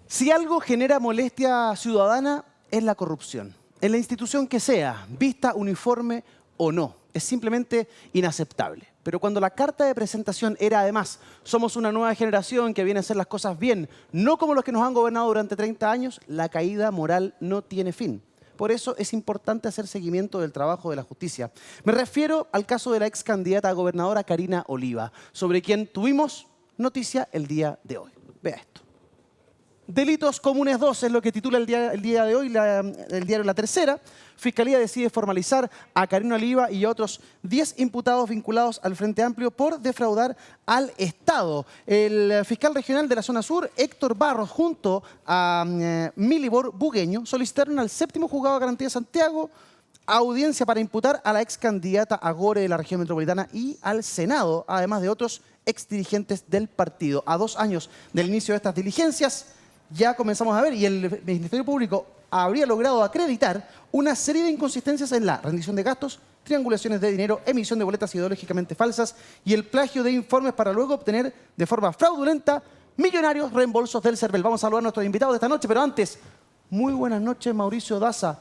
Si algo genera molestia ciudadana, es la corrupción. En la institución que sea, vista, uniforme o no, es simplemente inaceptable. Pero cuando la carta de presentación era además, somos una nueva generación que viene a hacer las cosas bien, no como los que nos han gobernado durante 30 años, la caída moral no tiene fin. Por eso es importante hacer seguimiento del trabajo de la justicia. Me refiero al caso de la ex candidata a gobernadora Karina Oliva, sobre quien tuvimos noticia el día de hoy. Vea esto. Delitos comunes 2 es lo que titula el día de hoy el diario La Tercera. Fiscalía decide formalizar a Karina Oliva y a otros 10 imputados vinculados al Frente Amplio por defraudar al Estado. El fiscal regional de la zona sur, Héctor Barros, junto a Milibor Bugueño, solicitaron al séptimo juzgado de garantía de Santiago audiencia para imputar a la ex candidata a Gore de la región metropolitana y al Senado, además de otros exdirigentes del partido. A 2 años del inicio de estas diligencias, ya comenzamos a ver, y el Ministerio Público habría logrado acreditar una serie de inconsistencias en la rendición de gastos, triangulaciones de dinero, emisión de boletas ideológicamente falsas y el plagio de informes para luego obtener de forma fraudulenta millonarios reembolsos del CERVEL. Vamos a saludar a nuestros invitados de esta noche, pero antes, muy buenas noches, Mauricio Daza.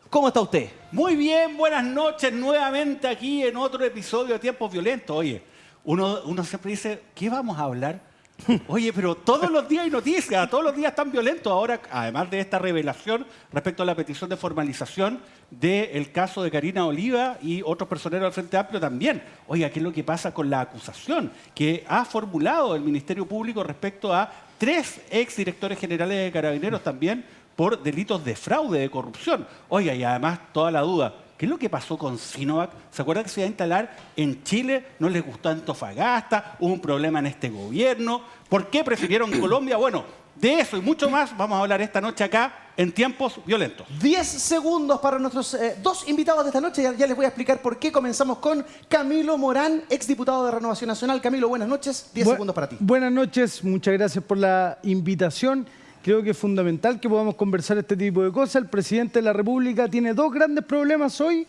¿Cómo está usted? Muy bien, buenas noches nuevamente aquí en otro episodio de Tiempos Violentos. Oye, uno siempre dice, ¿qué vamos a hablar? Oye, pero todos los días hay noticias, todos los días están violentos. Ahora, además de esta revelación respecto a la petición de formalización del caso de Karina Oliva y otros personeros del Frente Amplio también. Oiga, ¿qué es lo que pasa con la acusación que ha formulado el Ministerio Público respecto a 3 exdirectores generales de Carabineros también por delitos de fraude, de corrupción? Oiga, y además toda la duda. ¿Qué es lo que pasó con Sinovac? ¿Se acuerdan que se iba a instalar en Chile? ¿No les gustó Antofagasta? ¿Hubo un problema en este gobierno? ¿Por qué prefirieron Colombia? Bueno, de eso y mucho más vamos a hablar esta noche acá en Tiempos Violentos. 10 segundos para nuestros 2 invitados de esta noche. Ya les voy a explicar por qué. Comenzamos con Camilo Morán, exdiputado de Renovación Nacional. Camilo, buenas noches. 10 segundos para ti. Buenas noches, muchas gracias por la invitación. Creo que es fundamental que podamos conversar este tipo de cosas. El presidente de la República tiene 2 grandes problemas hoy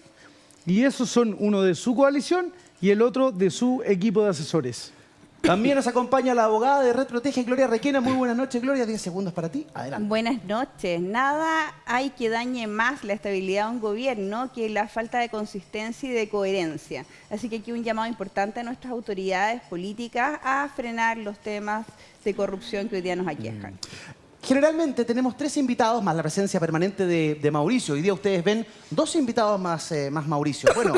y esos son uno de su coalición y el otro de su equipo de asesores. También nos acompaña la abogada de Red Protege, Gloria Requena. Muy buenas noches, Gloria. 10 segundos para ti. Adelante. Buenas noches. Nada hay que dañe más la estabilidad de un gobierno que la falta de consistencia y de coherencia. Así que aquí un llamado importante a nuestras autoridades políticas a frenar los temas de corrupción que hoy día nos aquejan. Generalmente tenemos 3 invitados más la presencia permanente de Mauricio. Hoy día ustedes ven 2 invitados más Mauricio. Bueno,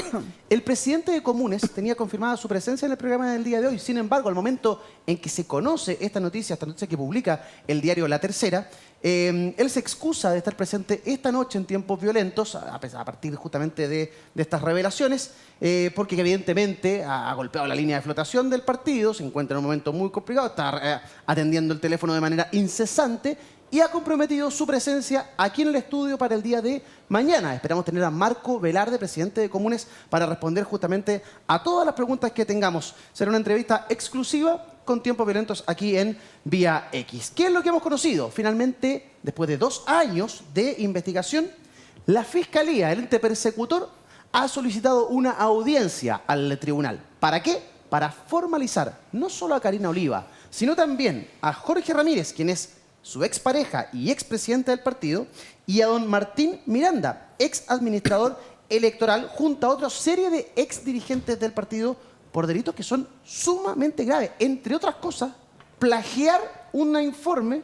el presidente de Comunes tenía confirmada su presencia en el programa del día de hoy. Sin embargo, al momento en que se conoce esta noticia que publica el diario La Tercera, él se excusa de estar presente esta noche en Tiempos Violentos, a partir justamente de estas revelaciones, porque evidentemente ha golpeado la línea de flotación del partido, se encuentra en un momento muy complicado, está atendiendo el teléfono de manera incesante y ha comprometido su presencia aquí en el estudio para el día de mañana. Esperamos tener a Marco Velarde, presidente de Comunes, para responder justamente a todas las preguntas que tengamos. Será una entrevista exclusiva con Tiempos Violentos aquí en Vía X. ¿Qué es lo que hemos conocido? Finalmente, después de 2 años de investigación, la Fiscalía, el ente persecutor, ha solicitado una audiencia al tribunal. ¿Para qué? Para formalizar no solo a Karina Oliva, sino también a Jorge Ramírez, quien es su expareja y expresidente del partido, y a don Martín Miranda, ex administrador electoral, junto a otra serie de ex dirigentes del partido por delitos que son sumamente graves. Entre otras cosas, plagiar un informe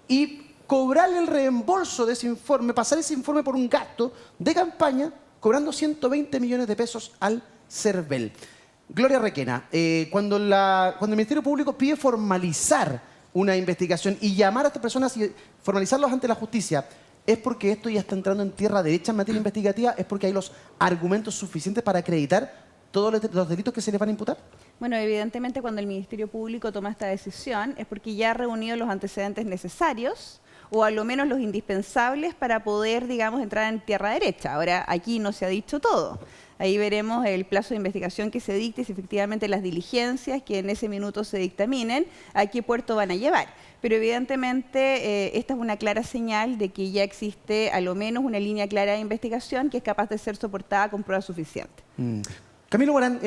y cobrarle el reembolso de ese informe, pasar ese informe por un gasto de campaña, cobrando 120 millones de pesos al CERVEL. Gloria Requena, cuando el Ministerio Público pide formalizar una investigación y llamar a estas personas y formalizarlos ante la justicia, ¿es porque esto ya está entrando en tierra derecha en materia investigativa? ¿Es porque hay los argumentos suficientes para acreditar todos los delitos que se les van a imputar? Bueno, evidentemente cuando el Ministerio Público toma esta decisión es porque ya ha reunido los antecedentes necesarios o a lo menos los indispensables para poder, digamos, entrar en tierra derecha. Ahora, aquí no se ha dicho todo. Ahí veremos el plazo de investigación que se dicte, si efectivamente las diligencias que en ese minuto se dictaminen, a qué puerto van a llevar. Pero evidentemente esta es una clara señal de que ya existe a lo menos una línea clara de investigación que es capaz de ser soportada con pruebas suficientes. Camilo Morán,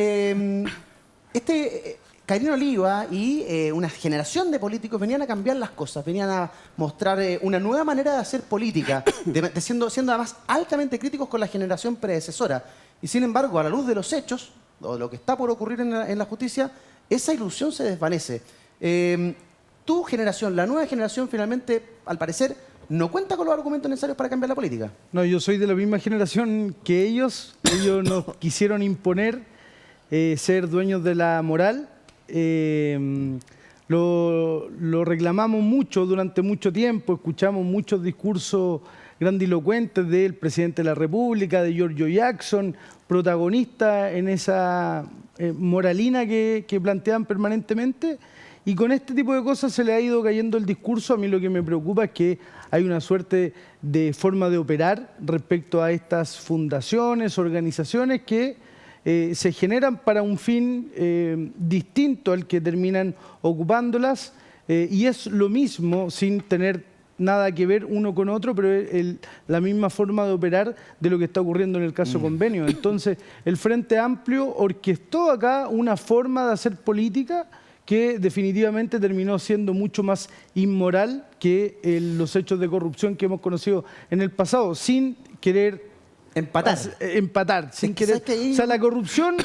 Karina Oliva y una generación de políticos venían a cambiar las cosas, venían a mostrar una nueva manera de hacer política, siendo además altamente críticos con la generación predecesora. Y sin embargo, a la luz de los hechos, o de lo que está por ocurrir en la justicia, esa ilusión se desvanece. Tu generación, la nueva generación, finalmente, al parecer, no cuenta con los argumentos necesarios para cambiar la política. No, yo soy de la misma generación que ellos. Ellos nos quisieron imponer ser dueños de la moral. Lo reclamamos mucho durante mucho tiempo, escuchamos muchos discursos grandilocuentes del presidente de la República, de Giorgio Jackson, protagonista en esa moralina que plantean permanentemente. Y con este tipo de cosas se le ha ido cayendo el discurso. A mí lo que me preocupa es que hay una suerte de forma de operar respecto a estas fundaciones, organizaciones que se generan para un fin distinto al que terminan ocupándolas, y es lo mismo sin tener nada que ver uno con otro, pero es la misma forma de operar de lo que está ocurriendo en el caso Convenio. Entonces, el Frente Amplio orquestó acá una forma de hacer política que definitivamente terminó siendo mucho más inmoral que los hechos de corrupción que hemos conocido en el pasado, sin querer empatar, sin querer. O sea, la corrupción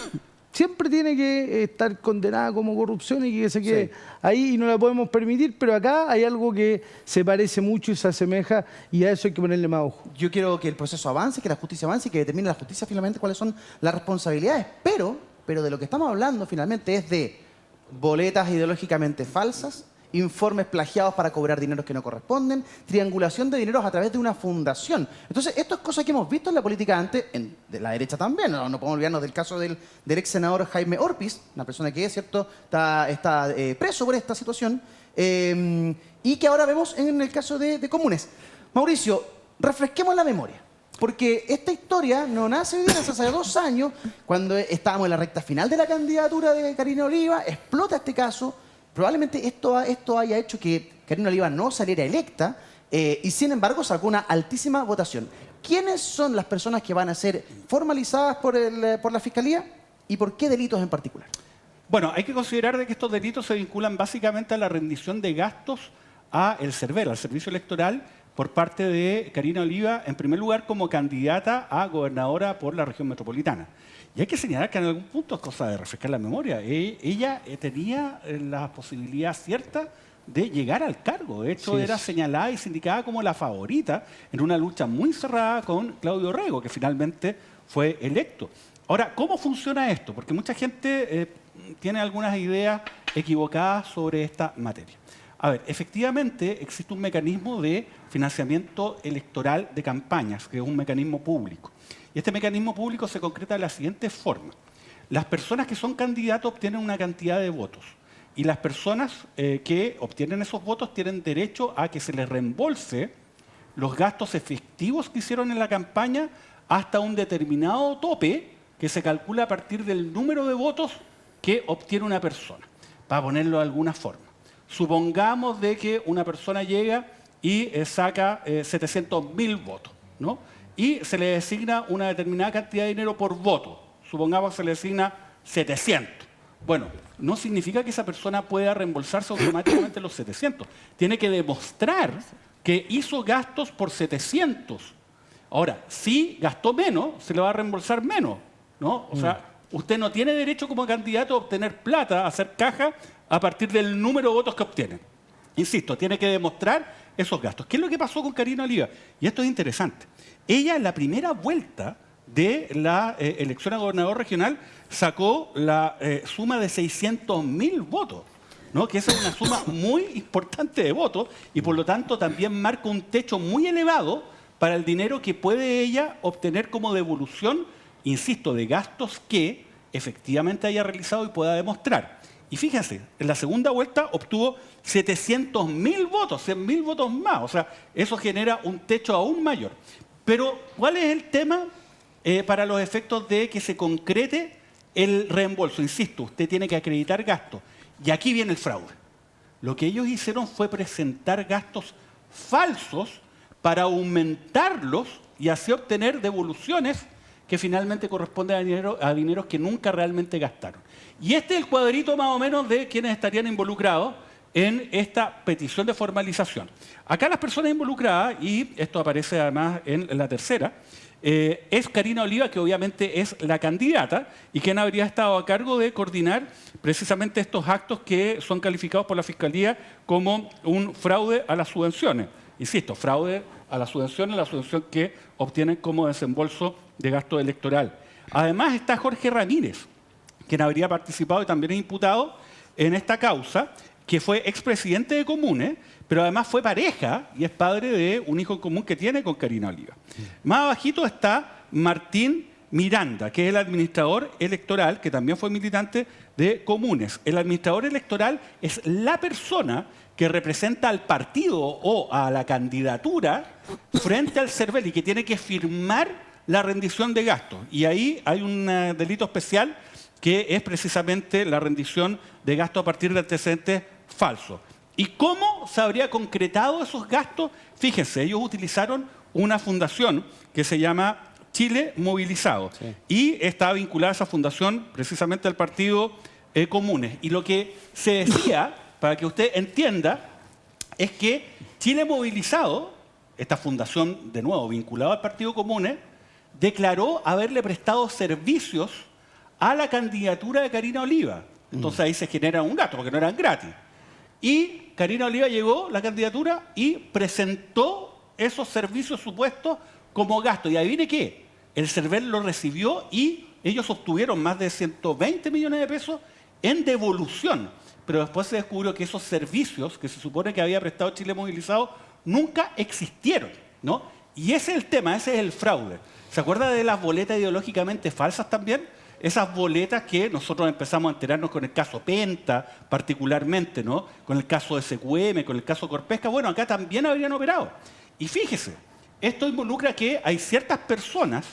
siempre tiene que estar condenada como corrupción y que se quede ahí y no la podemos permitir, pero acá hay algo que se parece mucho y se asemeja, y a eso hay que ponerle más ojo. Yo quiero que el proceso avance, que la justicia avance y que determine la justicia finalmente cuáles son las responsabilidades, pero de lo que estamos hablando finalmente es de boletas ideológicamente falsas, informes plagiados para cobrar dineros que no corresponden, triangulación de dineros a través de una fundación. Entonces, esto es cosa que hemos visto en la política antes, de la derecha también. No podemos olvidarnos del caso del ex senador Jaime Orpiz, una persona que, es cierto, está preso por esta situación, y que ahora vemos en el caso de Comunes. Mauricio, refresquemos la memoria. Porque esta historia no nace hoy día, nace hace 2 años, cuando estábamos en la recta final de la candidatura de Karina Oliva, explota este caso. Probablemente esto haya hecho que Karina Oliva no saliera electa, y sin embargo sacó una altísima votación. ¿Quiénes son las personas que van a ser formalizadas por la Fiscalía y por qué delitos en particular? Bueno, hay que considerar de que estos delitos se vinculan básicamente a la rendición de gastos a el CERVEL, al Servicio Electoral, por parte de Karina Oliva, en primer lugar como candidata a gobernadora por la región metropolitana. Y hay que señalar que en algún punto es cosa de refrescar la memoria. Ella tenía la posibilidad cierta de llegar al cargo. De hecho, era señalada y sindicada como la favorita en una lucha muy cerrada con Claudio Rego, que finalmente fue electo. Ahora, ¿cómo funciona esto? Porque mucha gente tiene algunas ideas equivocadas sobre esta materia. A ver, efectivamente existe un mecanismo de financiamiento electoral de campañas, que es un mecanismo público. Y este mecanismo público se concreta de la siguiente forma. Las personas que son candidatos obtienen una cantidad de votos. Y las personas que obtienen esos votos tienen derecho a que se les reembolse los gastos efectivos que hicieron en la campaña hasta un determinado tope que se calcula a partir del número de votos que obtiene una persona, para ponerlo de alguna forma. Supongamos de que una persona llega y saca 700.000 votos, ¿no? Y se le designa una determinada cantidad de dinero por voto. Supongamos que se le designa 700. Bueno, no significa que esa persona pueda reembolsarse automáticamente los 700. Tiene que demostrar que hizo gastos por 700. Ahora, si gastó menos, se le va a reembolsar menos, ¿no? O sea, usted no tiene derecho como candidato a obtener plata, a hacer caja, a partir del número de votos que obtiene. Insisto, tiene que demostrar esos gastos. ¿Qué es lo que pasó con Karina Oliva? Y esto es interesante. Ella en la primera vuelta de la elección a gobernador regional sacó la suma de 600.000 votos, ¿no? Que esa es una suma muy importante de votos y por lo tanto también marca un techo muy elevado para el dinero que puede ella obtener como devolución, insisto, de gastos que efectivamente haya realizado y pueda demostrar. Y fíjense, en la segunda vuelta obtuvo 700.000 votos, 100.000 votos más. O sea, eso genera un techo aún mayor. Pero, ¿cuál es el tema para los efectos de que se concrete el reembolso? Insisto, usted tiene que acreditar gastos. Y aquí viene el fraude. Lo que ellos hicieron fue presentar gastos falsos para aumentarlos y así obtener devoluciones que finalmente corresponde a dineros que nunca realmente gastaron. Y este es el cuadrito más o menos de quienes estarían involucrados en esta petición de formalización. Acá las personas involucradas, y esto aparece además en la tercera, es Karina Oliva, que obviamente es la candidata y quien habría estado a cargo de coordinar precisamente estos actos que son calificados por la Fiscalía como un fraude a las subvenciones. Insisto, fraude a la subvención que obtienen como desembolso de gasto electoral. Además está Jorge Ramírez, quien habría participado y también es imputado en esta causa, que fue expresidente de Comunes, pero además fue pareja y es padre de un hijo en común que tiene con Karina Oliva. Más abajito está Martín Miranda, que es el administrador electoral, que también fue militante de Comunes. El administrador electoral es la persona que representa al partido o a la candidatura frente al CERVEL y que tiene que firmar la rendición de gastos. Y ahí hay un delito especial que es precisamente la rendición de gastos a partir de antecedentes falsos. ¿Y cómo se habría concretado esos gastos? Fíjense, ellos utilizaron una fundación que se llama Chile Movilizado. Sí. Y está vinculada a esa fundación precisamente al partido Comunes. Y lo que se decía, para que usted entienda, es que Chile Movilizado, esta fundación, de nuevo, vinculada al partido Comunes, declaró haberle prestado servicios a la candidatura de Karina Oliva. Entonces ahí se genera un gasto, porque no eran gratis. Y Karina Oliva llegó, la candidatura, y presentó esos servicios supuestos como gasto. Y adivine qué, el CERVEL lo recibió y ellos obtuvieron más de 120 millones de pesos en devolución. Pero después se descubrió que esos servicios que se supone que había prestado Chile Movilizado nunca existieron, ¿no? Y ese es el tema, ese es el fraude. ¿Se acuerda de las boletas ideológicamente falsas también? Esas boletas que nosotros empezamos a enterarnos con el caso Penta, particularmente, ¿no? Con el caso de SQM, con el caso Corpesca. Bueno, acá también habrían operado. Y fíjese, esto involucra que hay ciertas personas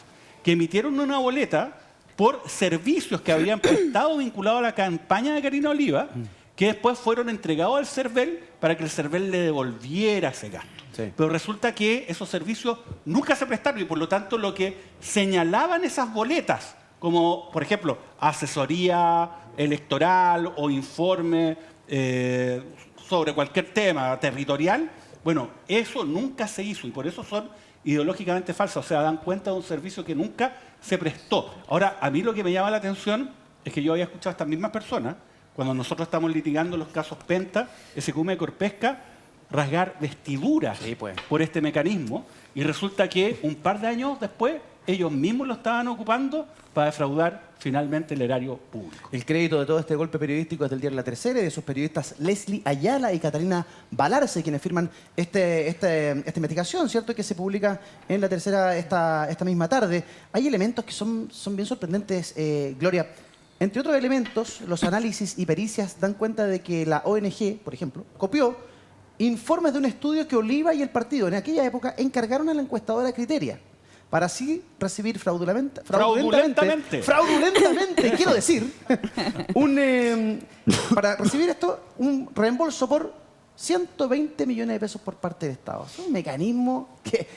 que emitieron una boleta por servicios que habían prestado vinculados a la campaña de Karina Oliva, que después fueron entregados al CERVEL para que el CERVEL le devolviera ese gasto. Sí. Pero resulta que esos servicios nunca se prestaron y por lo tanto lo que señalaban esas boletas, como por ejemplo asesoría electoral o informe sobre cualquier tema territorial, bueno, eso nunca se hizo y por eso son ideológicamente falsas, o sea, dan cuenta de un servicio que nunca se prestó. Ahora, a mí lo que me llama la atención es que yo había escuchado a estas mismas personas, cuando nosotros estamos litigando los casos Penta, SQM de Corpesca, rasgar vestiduras por este mecanismo y resulta que un par de años después ellos mismos lo estaban ocupando para defraudar finalmente el erario público. El crédito de todo este golpe periodístico es del diario La Tercera y de sus periodistas Leslie Ayala y Catalina Balarce, quienes firman esta investigación, ¿cierto?, que se publica en La Tercera esta misma tarde. Hay elementos que son bien sorprendentes, Gloria. Entre otros elementos, los análisis y pericias dan cuenta de que la ONG, por ejemplo, copió informes de un estudio que Oliva y el partido en aquella época encargaron a la encuestadora Criteria para así recibir fraudulentamente, quiero decir, para recibir esto, un reembolso por 120 millones de pesos por parte del Estado. Es un mecanismo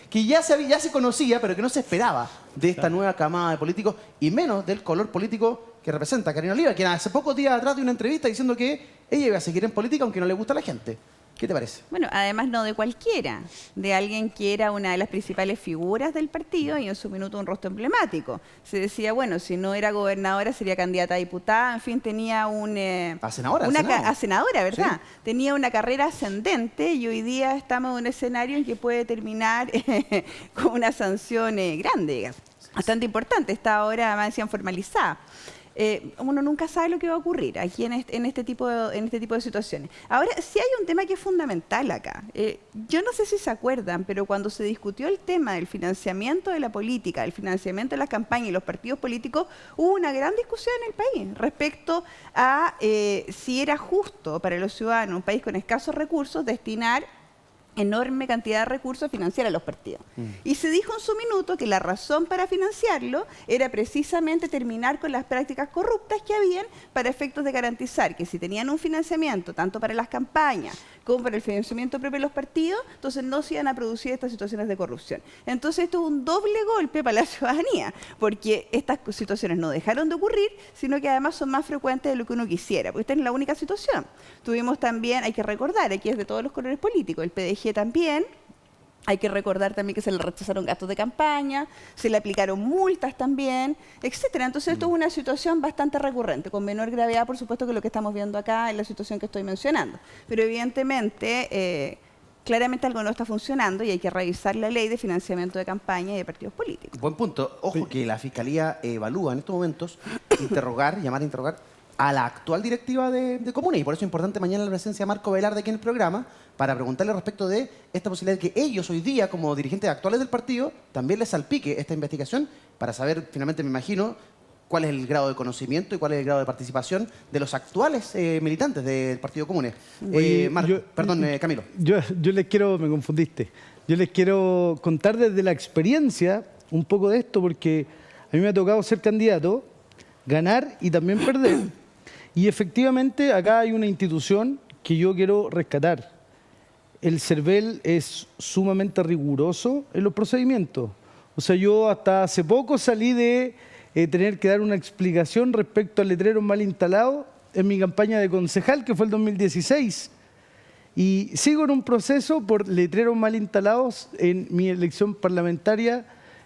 que ya se conocía, pero que no se esperaba de esta nueva camada de políticos y menos del color político que representa a Karina Oliva, quien hace pocos días atrás dio una entrevista diciendo que ella iba a seguir en política aunque no le gusta a la gente. ¿Qué te parece? Bueno, además no de cualquiera, de alguien que era una de las principales figuras del partido y en su minuto un rostro emblemático. Se decía, bueno, si no era gobernadora sería candidata a diputada, en fin, tenía a senadora, a senadora, ¿verdad? Sí. Tenía una carrera ascendente y hoy día estamos en un escenario en que puede terminar con una sanción grande, bastante importante, está ahora más decían formalizada. Uno nunca sabe lo que va a ocurrir aquí en este tipo de situaciones. Ahora, sí hay un tema que es fundamental acá. Yo no sé si se acuerdan, pero cuando se discutió el tema del financiamiento de la política, el financiamiento de las campañas y los partidos políticos, hubo una gran discusión en el país respecto a si era justo para los ciudadanos, un país con escasos recursos, destinar enorme cantidad de recursos a financiar a los partidos. Y se dijo en su minuto que la razón para financiarlo era precisamente terminar con las prácticas corruptas que habían para efectos de garantizar que si tenían un financiamiento tanto para las campañas como para el financiamiento propio de los partidos, entonces no se iban a producir estas situaciones de corrupción. Entonces esto es un doble golpe para la ciudadanía, porque estas situaciones no dejaron de ocurrir, sino que además son más frecuentes de lo que uno quisiera, porque esta no es la única situación. Tuvimos también, hay que recordar, aquí es de todos los colores políticos, el PDG también. Hay que recordar también que se le rechazaron gastos de campaña, se le aplicaron multas también, etcétera. Entonces esto es una situación bastante recurrente, con menor gravedad, por supuesto, que lo que estamos viendo acá en la situación que estoy mencionando. Pero evidentemente, claramente algo no está funcionando y hay que revisar la ley de financiamiento de campaña y de partidos políticos. Buen punto. Ojo que la Fiscalía evalúa en estos momentos llamar a interrogar a la actual directiva de Comunes. Y por eso es importante mañana la presencia de Marco Velarde aquí en el programa para preguntarle respecto de esta posibilidad de que ellos hoy día, como dirigentes actuales del partido, también les salpique esta investigación para saber, finalmente me imagino, cuál es el grado de conocimiento y cuál es el grado de participación de los actuales militantes del Partido Comunes. Camilo. Yo les quiero, me confundiste, yo les quiero contar desde la experiencia un poco de esto, porque a mí me ha tocado ser candidato, ganar y también perder. Y efectivamente acá hay una institución que yo quiero rescatar. El CERVEL es sumamente riguroso en los procedimientos. O sea, yo hasta hace poco salí de tener que dar una explicación respecto al letrero mal instalado en mi campaña de concejal, que fue el 2016. Y sigo en un proceso por letreros mal instalados en mi elección parlamentaria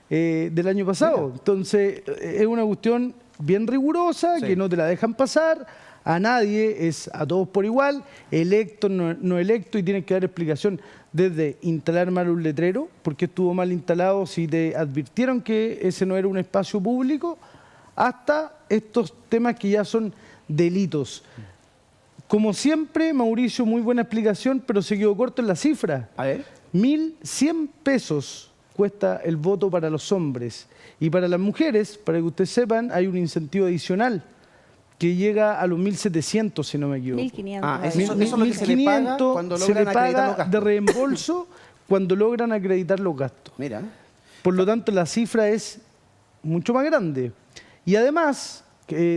del año pasado. Entonces, es una cuestión bien rigurosa, que no te la dejan pasar a nadie, es a todos por igual, electo, no electo, y tienes que dar explicación desde instalar mal un letrero, porque estuvo mal instalado, si te advirtieron que ese no era un espacio público, hasta estos temas que ya son delitos. Como siempre, Mauricio, muy buena explicación, pero se quedó corto en la cifra. A ver. 1.100 pesos cuesta el voto para los hombres. Y para las mujeres, para que ustedes sepan, hay un incentivo adicional que llega a los 1.700, si no me equivoco. 1.500. Eso es lo que se le paga cuando logran acreditar los gastos. De reembolso cuando logran acreditar los gastos. Mira. Por lo tanto, la cifra es mucho más grande. Y además,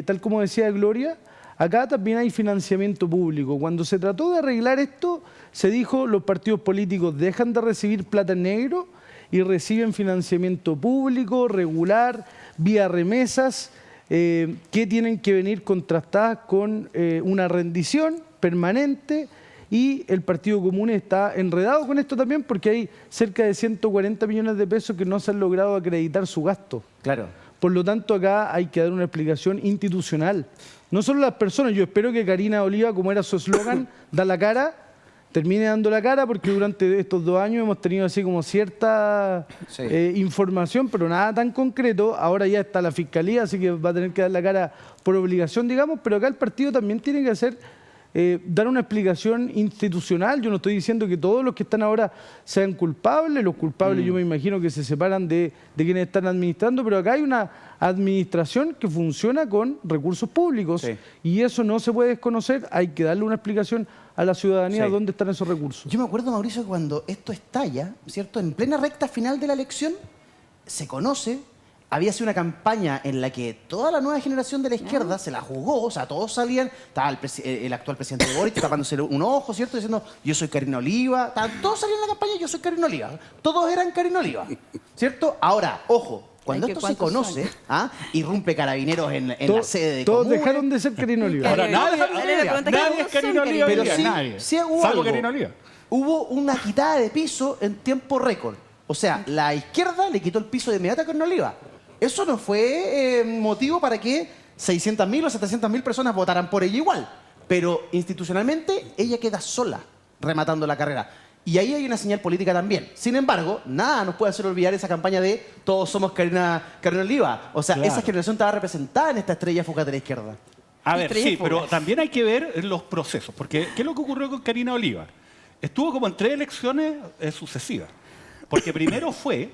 tal como decía Gloria, acá también hay financiamiento público. Cuando se trató de arreglar esto, se dijo los partidos políticos dejan de recibir plata en negro y reciben financiamiento público, regular, vía remesas, que tienen que venir contrastadas con una rendición permanente, y el Partido Común está enredado con esto también porque hay cerca de 140 millones de pesos que no se han logrado acreditar su gasto. Claro. Por lo tanto, acá hay que dar una explicación institucional. No solo las personas, yo espero que Karina Oliva, como era su eslogan, da la cara, termine dando la cara, porque durante estos 2 años hemos tenido así como cierta información, pero nada tan concreto. Ahora ya está la Fiscalía, así que va a tener que dar la cara por obligación, digamos, pero acá el partido también tiene que hacer, dar una explicación institucional. Yo no estoy diciendo que todos los que están ahora sean culpables, los culpables yo me imagino que se separan de quienes están administrando, pero acá hay una administración que funciona con recursos públicos y eso no se puede desconocer, hay que darle una explicación a la ciudadanía dónde están esos recursos. Yo me acuerdo, Mauricio, cuando esto estalla, ¿cierto? En plena recta final de la elección, se conoce, había sido una campaña en la que toda la nueva generación de la izquierda se la jugó, o sea, todos salían, estaba el actual presidente Boric tapándose un ojo, ¿cierto? Diciendo, yo soy Karina Oliva, todos salían en la campaña, yo soy Karina Oliva, todos eran Karina Oliva, ¿cierto? Ahora, ojo, cuando esto se conoce, irrumpe Carabineros en la sede de Todos Comunes. dejaron de ser Karina Oliva. Ahora nadie es Karina Oliva. Pero Nadie. sí hubo Salvo algo. Karina Oliva. Hubo una quitada de piso en tiempo récord. O sea, la izquierda le quitó el piso de inmediato a Karina Oliva. Eso no fue motivo para que 600.000 o 700.000 personas votaran por ella igual. Pero institucionalmente ella queda sola rematando la carrera. Y ahí hay una señal política también. Sin embargo, nada nos puede hacer olvidar esa campaña de todos somos Karina Oliva. O sea, esa generación estaba representada en esta estrella fugaz de la izquierda. A ver, sí, pero también hay que ver los procesos. Porque, ¿qué es lo que ocurrió con Karina Oliva? Estuvo como en 3 elecciones sucesivas. Porque primero fue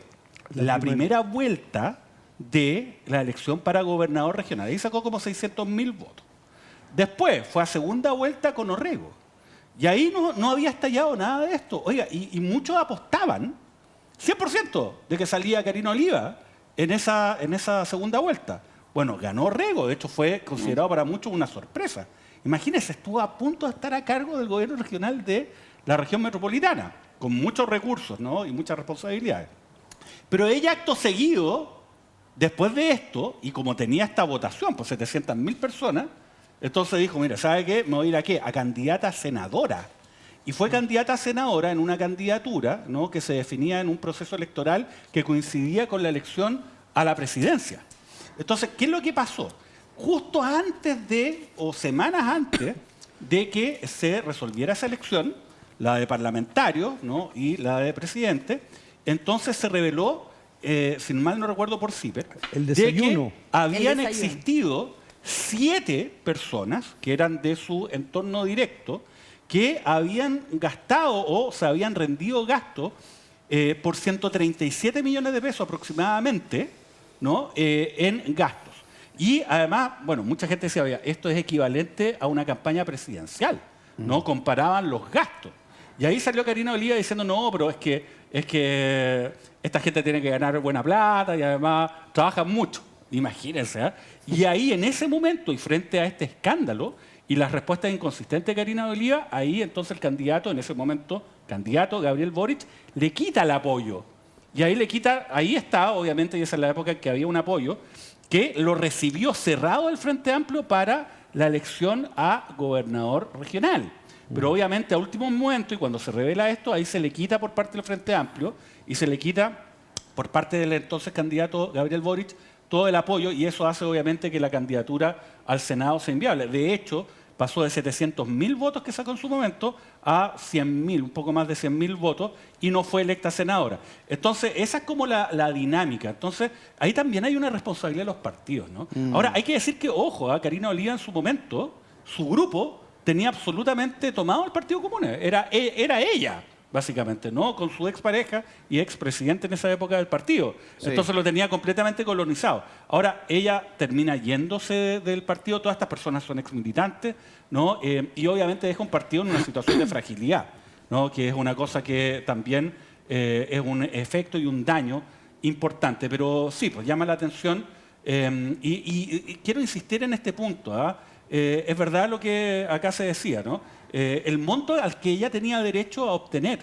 la primera vuelta de la elección para gobernador regional. Ahí sacó como 600.000 votos. Después fue a segunda vuelta con Orrego. Y ahí no había estallado nada de esto. Oiga, y muchos apostaban 100% de que salía Karina Oliva en esa segunda vuelta. Bueno, ganó Rego, de hecho fue considerado para muchos una sorpresa. Imagínense, estuvo a punto de estar a cargo del gobierno regional de la región metropolitana, con muchos recursos, ¿no? Y muchas responsabilidades. Pero ella, acto seguido, después de esto, y como tenía esta votación por 700.000 personas, entonces dijo, mira, ¿sabe qué? Me voy a ir a qué? A candidata a senadora. Y fue candidata a senadora en una candidatura, ¿no? Que se definía en un proceso electoral que coincidía con la elección a la presidencia. Entonces, ¿qué es lo que pasó? Justo antes de, o semanas antes, de que se resolviera esa elección, la de parlamentarios, ¿no? Y la de presidente, entonces se reveló, si mal no recuerdo por CIPER, El de desayuno. que habían El desayuno. existido 7 personas que eran de su entorno directo que habían gastado o se habían rendido gastos por 137 millones de pesos aproximadamente, ¿no? En gastos. Y además, bueno, mucha gente decía, oye, esto es equivalente a una campaña presidencial, ¿no? Comparaban los gastos. Y ahí salió Karina Oliva diciendo, no, pero es que esta gente tiene que ganar buena plata y además trabajan mucho. Imagínense, ¿eh? Y ahí, en ese momento, y frente a este escándalo y las respuestas inconsistentes de Karina Oliva, ahí entonces el candidato, en ese momento, Gabriel Boric, le quita el apoyo. Y ahí le quita, ahí está, obviamente, y esa es la época en que había un apoyo, que lo recibió cerrado el Frente Amplio para la elección a gobernador regional. Pero obviamente a último momento, y cuando se revela esto, ahí se le quita por parte del Frente Amplio y se le quita por parte del entonces candidato Gabriel Boric todo el apoyo, y eso hace obviamente que la candidatura al Senado sea inviable. De hecho, pasó de 700.000 votos que sacó en su momento a 100.000, un poco más de 100.000 votos, y no fue electa senadora. Entonces, esa es como la dinámica. Entonces, ahí también hay una responsabilidad de los partidos, ¿no? Ahora, hay que decir que, ojo, Karina Oliva en su momento, su grupo tenía absolutamente tomado el Partido Común. Era ella, básicamente, ¿no? Con su expareja y expresidente en esa época del partido. Sí. Entonces lo tenía completamente colonizado. Ahora, ella termina yéndose del partido, todas estas personas son exmilitantes, ¿no? Y obviamente deja un partido en una situación de fragilidad, ¿no? Que es una cosa que también es un efecto y un daño importante. Pero sí, pues llama la atención y quiero insistir en este punto, ¿ah? Es verdad lo que acá se decía, ¿no? El monto al que ella tenía derecho a obtener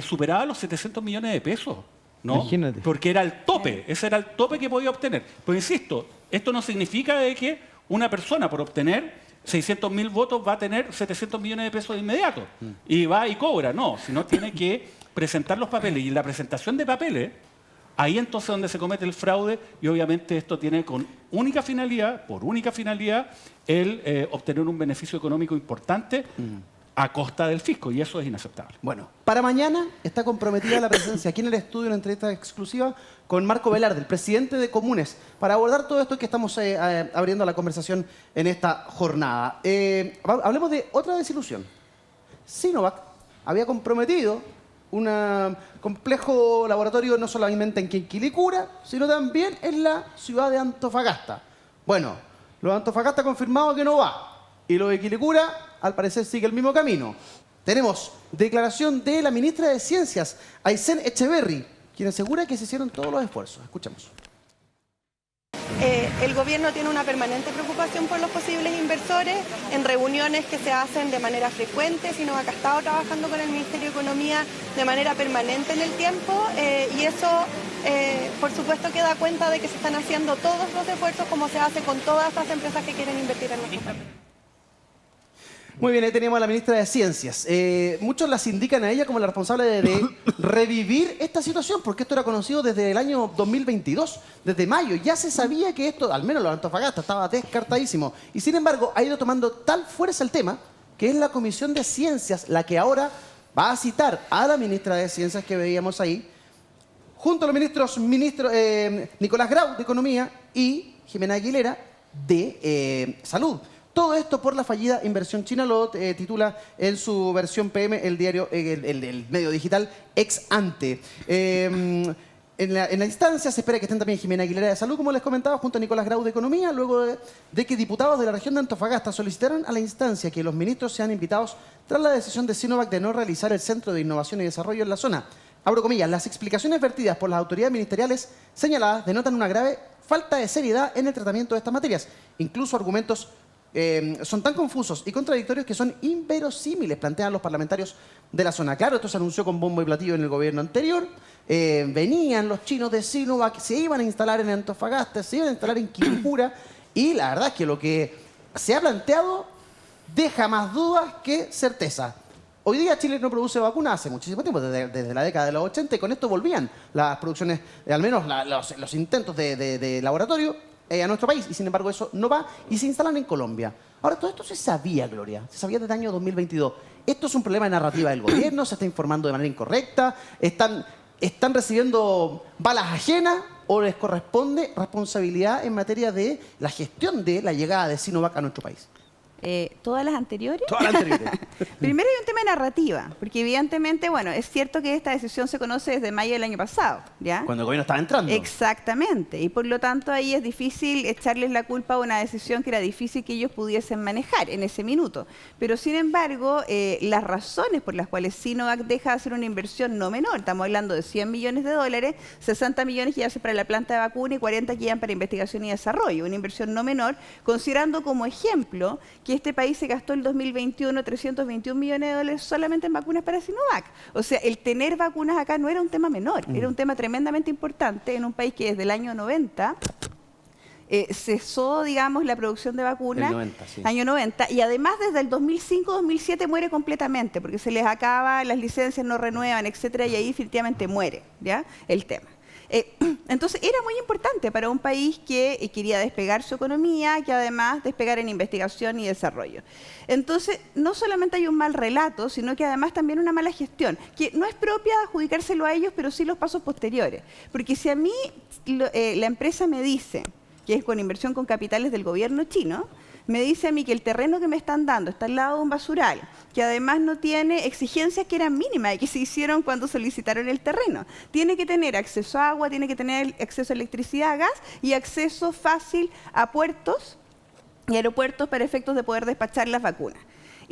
superaba los 700 millones de pesos, ¿no? Imagínate. Porque era el tope, ese era el tope que podía obtener. Pero insisto, esto no significa de que una persona por obtener 600.000 votos va a tener 700 millones de pesos de inmediato y va y cobra, no, sino tiene que presentar los papeles, y en la presentación de papeles, ahí entonces donde se comete el fraude, y obviamente esto tiene por única finalidad, el obtener un beneficio económico importante a costa del fisco, y eso es inaceptable. Bueno, para mañana está comprometida la presencia aquí en el estudio, una entrevista exclusiva con Marco Velarde, el presidente de Comunes, para abordar todo esto que estamos abriendo la conversación en esta jornada. Hablemos de otra desilusión. Sinovac había comprometido un complejo laboratorio no solamente en Quilicura, sino también en la ciudad de Antofagasta. Bueno, lo de Antofagasta ha confirmado que no va, y lo de Quilicura, al parecer, sigue el mismo camino. Tenemos declaración de la ministra de Ciencias, Aysén Echeverry, quien asegura que se hicieron todos los esfuerzos. Escuchamos. El gobierno tiene una permanente preocupación por los posibles inversores en reuniones que se hacen de manera frecuente. Sinovac ha estado trabajando con el Ministerio de Economía de manera permanente en el tiempo y eso, por supuesto, que da cuenta de que se están haciendo todos los esfuerzos como se hace con todas estas empresas que quieren invertir en nuestro país. Muy bien, ahí teníamos a la ministra de Ciencias. Muchos las indican a ella como la responsable de revivir esta situación, porque esto era conocido desde el año 2022, desde mayo. Ya se sabía que esto, al menos los Antofagasta, estaba descartadísimo. Y sin embargo, ha ido tomando tal fuerza el tema, que es la Comisión de Ciencias la que ahora va a citar a la ministra de Ciencias que veíamos ahí, junto a los ministros Nicolás Grau, de Economía, y Jimena Aguilera, de Salud. Todo esto por la fallida inversión china, lo titula en su versión PM el diario, el medio digital Ex Ante. en la instancia se espera que estén también Jimena Aguilera de Salud, como les comentaba, junto a Nicolás Grau de Economía, luego de que diputados de la región de Antofagasta solicitaron a la instancia que los ministros sean invitados tras la decisión de Sinovac de no realizar el Centro de Innovación y Desarrollo en la zona. Abro comillas, las explicaciones vertidas por las autoridades ministeriales señaladas denotan una grave falta de seriedad en el tratamiento de estas materias. Incluso argumentos son tan confusos y contradictorios que son inverosímiles, plantean los parlamentarios de la zona. Claro, esto se anunció con bombo y platillo en el gobierno anterior. Venían los chinos de Sinovac, se iban a instalar en Antofagasta, se iban a instalar en Quilicura, y la verdad es que lo que se ha planteado deja más dudas que certeza. Hoy día Chile no produce vacunas hace muchísimo tiempo, desde la década de los 80, y con esto volvían las producciones, al menos los intentos de laboratorio a nuestro país, y sin embargo eso no va y se instalan en Colombia. Ahora, todo esto se sabía, Gloria, se sabía desde el año 2022. Esto es un problema de narrativa del gobierno, se está informando de manera incorrecta, están recibiendo balas ajenas, o les corresponde responsabilidad en materia de la gestión de la llegada de Sinovac a nuestro país. ¿Todas las anteriores? Todas las anteriores. Primero hay un tema de narrativa, porque evidentemente, bueno, es cierto que esta decisión se conoce desde mayo del año pasado, ¿ya? Cuando el gobierno estaba entrando. Exactamente, y por lo tanto ahí es difícil echarles la culpa a una decisión que era difícil que ellos pudiesen manejar en ese minuto. Pero sin embargo, las razones por las cuales Sinovac deja de hacer una inversión no menor, estamos hablando de 100 millones de dólares, 60 millones que hace para la planta de vacuna y 40 que llevan para investigación y desarrollo, una inversión no menor, considerando como ejemplo que este país se gastó el 2021 321 millones de dólares solamente en vacunas para Sinovac. O sea, el tener vacunas acá no era un tema menor, era un tema tremendamente importante en un país que desde el año 90 cesó, digamos, la producción de vacunas. 90, sí. Año 90, y además desde el 2005-2007 muere completamente, porque se les acaba, las licencias no renuevan, etcétera, y ahí definitivamente muere, ¿ya? El tema. Entonces era muy importante para un país que quería despegar su economía, que además despegar en investigación y desarrollo. Entonces no solamente hay un mal relato, sino que además también una mala gestión, que no es propia de adjudicárselo a ellos, pero sí los pasos posteriores. Porque si a mí la empresa me dice que es con inversión con capitales del gobierno chino, me dice a mí que el terreno que me están dando está al lado de un basural, que además no tiene exigencias que eran mínimas y que se hicieron cuando solicitaron el terreno. Tiene que tener acceso a agua, tiene que tener acceso a electricidad, a gas y acceso fácil a puertos y aeropuertos para efectos de poder despachar las vacunas.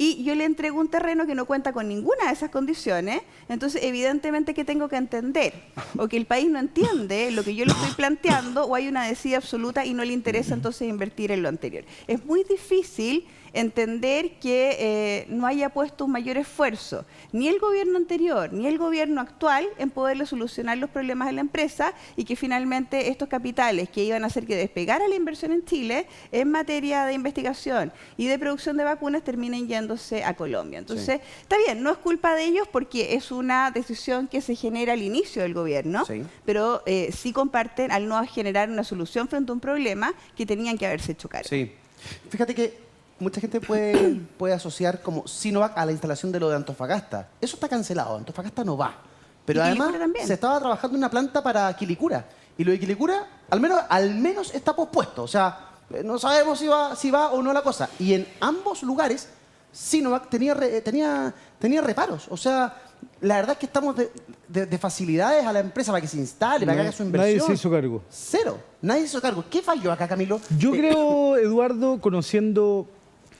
Y yo le entrego un terreno que no cuenta con ninguna de esas condiciones, entonces evidentemente que tengo que entender, o que el país no entiende lo que yo le estoy planteando, o hay una desidia absoluta y no le interesa entonces invertir en lo anterior. Es muy difícil entender que no haya puesto un mayor esfuerzo, ni el gobierno anterior, ni el gobierno actual, en poderle solucionar los problemas de la empresa, y que finalmente estos capitales que iban a hacer que despegara la inversión en Chile en materia de investigación y de producción de vacunas terminen yéndose a Colombia. Entonces, está bien, no es culpa de ellos porque es una decisión que se genera al inicio del gobierno, pero sí comparten al no generar una solución frente a un problema que tenían que haberse hecho cargo. Sí. Fíjate que mucha gente puede asociar como Sinovac a la instalación de lo de Antofagasta. Eso está cancelado, Antofagasta no va. Pero además se estaba trabajando en una planta para Quilicura. Y lo de Quilicura, al menos está pospuesto. O sea, no sabemos si va o no la cosa. Y en ambos lugares, Sinovac tenía reparos. O sea, la verdad es que estamos de facilidades a la empresa para que se instale, para que haga su inversión. Nadie se hizo cargo. Cero. Nadie se hizo cargo. ¿Qué falló acá, Camilo? Yo creo, Eduardo, conociendo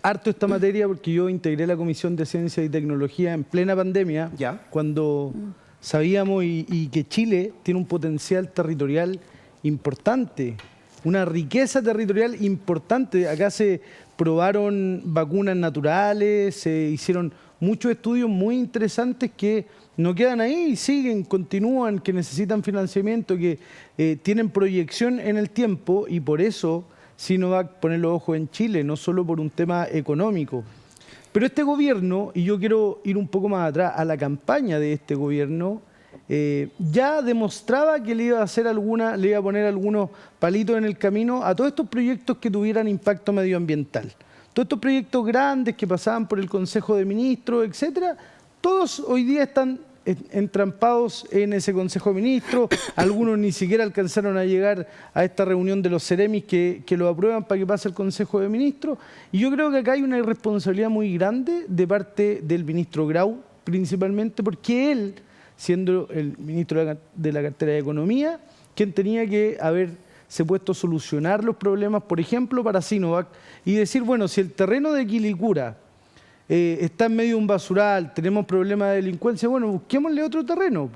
harto esta materia, porque yo integré la Comisión de Ciencia y Tecnología en plena pandemia, cuando sabíamos y que Chile tiene un potencial territorial importante, una riqueza territorial importante. Acá se probaron vacunas naturales, se hicieron muchos estudios muy interesantes que no quedan ahí, siguen, continúan, que necesitan financiamiento, que tienen proyección en el tiempo, y por eso Sinovac pone los ojos en Chile, no solo por un tema económico. Pero este gobierno, y yo quiero ir un poco más atrás a la campaña de este gobierno, ya demostraba que le iba a poner algunos palitos en el camino a todos estos proyectos que tuvieran impacto medioambiental. Todos estos proyectos grandes que pasaban por el Consejo de Ministros, etcétera, todos hoy día están entrampados en ese Consejo de Ministros. Algunos ni siquiera alcanzaron a llegar a esta reunión de los Ceremis que lo aprueban para que pase el Consejo de Ministros. Y yo creo que acá hay una irresponsabilidad muy grande de parte del ministro Grau, principalmente porque él siendo el ministro de la cartera de Economía, quien tenía que haberse puesto a solucionar los problemas, por ejemplo, para Sinovac, y decir, bueno, si el terreno de Quilicura está en medio de un basural, tenemos problemas de delincuencia, bueno, busquémosle otro terreno.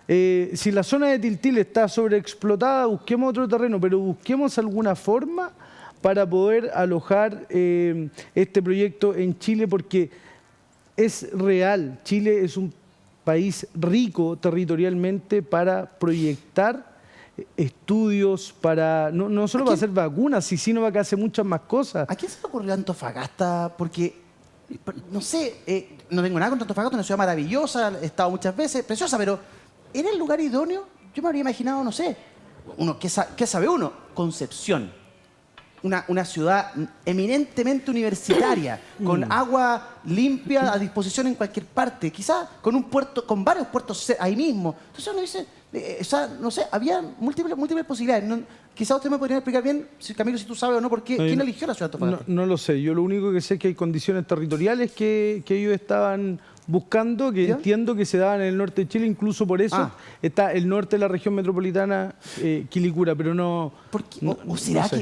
Si la zona de Tiltil está sobreexplotada, busquemos otro terreno, pero busquemos alguna forma para poder alojar este proyecto en Chile, porque es real. Chile es un país rico territorialmente para proyectar estudios, para no solo para hacer vacunas, sino que hace muchas más cosas. ¿A quién se le ocurrió Antofagasta? Porque, no sé, no tengo nada contra Antofagasta, una ciudad maravillosa, he estado muchas veces, preciosa, pero ¿era el lugar idóneo? Yo me habría imaginado, no sé, ¿qué sabe uno? Concepción. Una ciudad eminentemente universitaria, con agua limpia a disposición en cualquier parte, quizás con un puerto, con varios puertos ahí mismo. Entonces uno dice, no sé, había múltiples posibilidades. Quizás usted me podría explicar bien, Camilo, si tú sabes o no, quién eligió la ciudad de Antofagasta. No lo sé, yo lo único que sé es que hay condiciones territoriales que ellos estaban buscando, que entiendo que se daban en el norte de Chile, incluso por eso está el norte de la región metropolitana, Quilicura, pero no...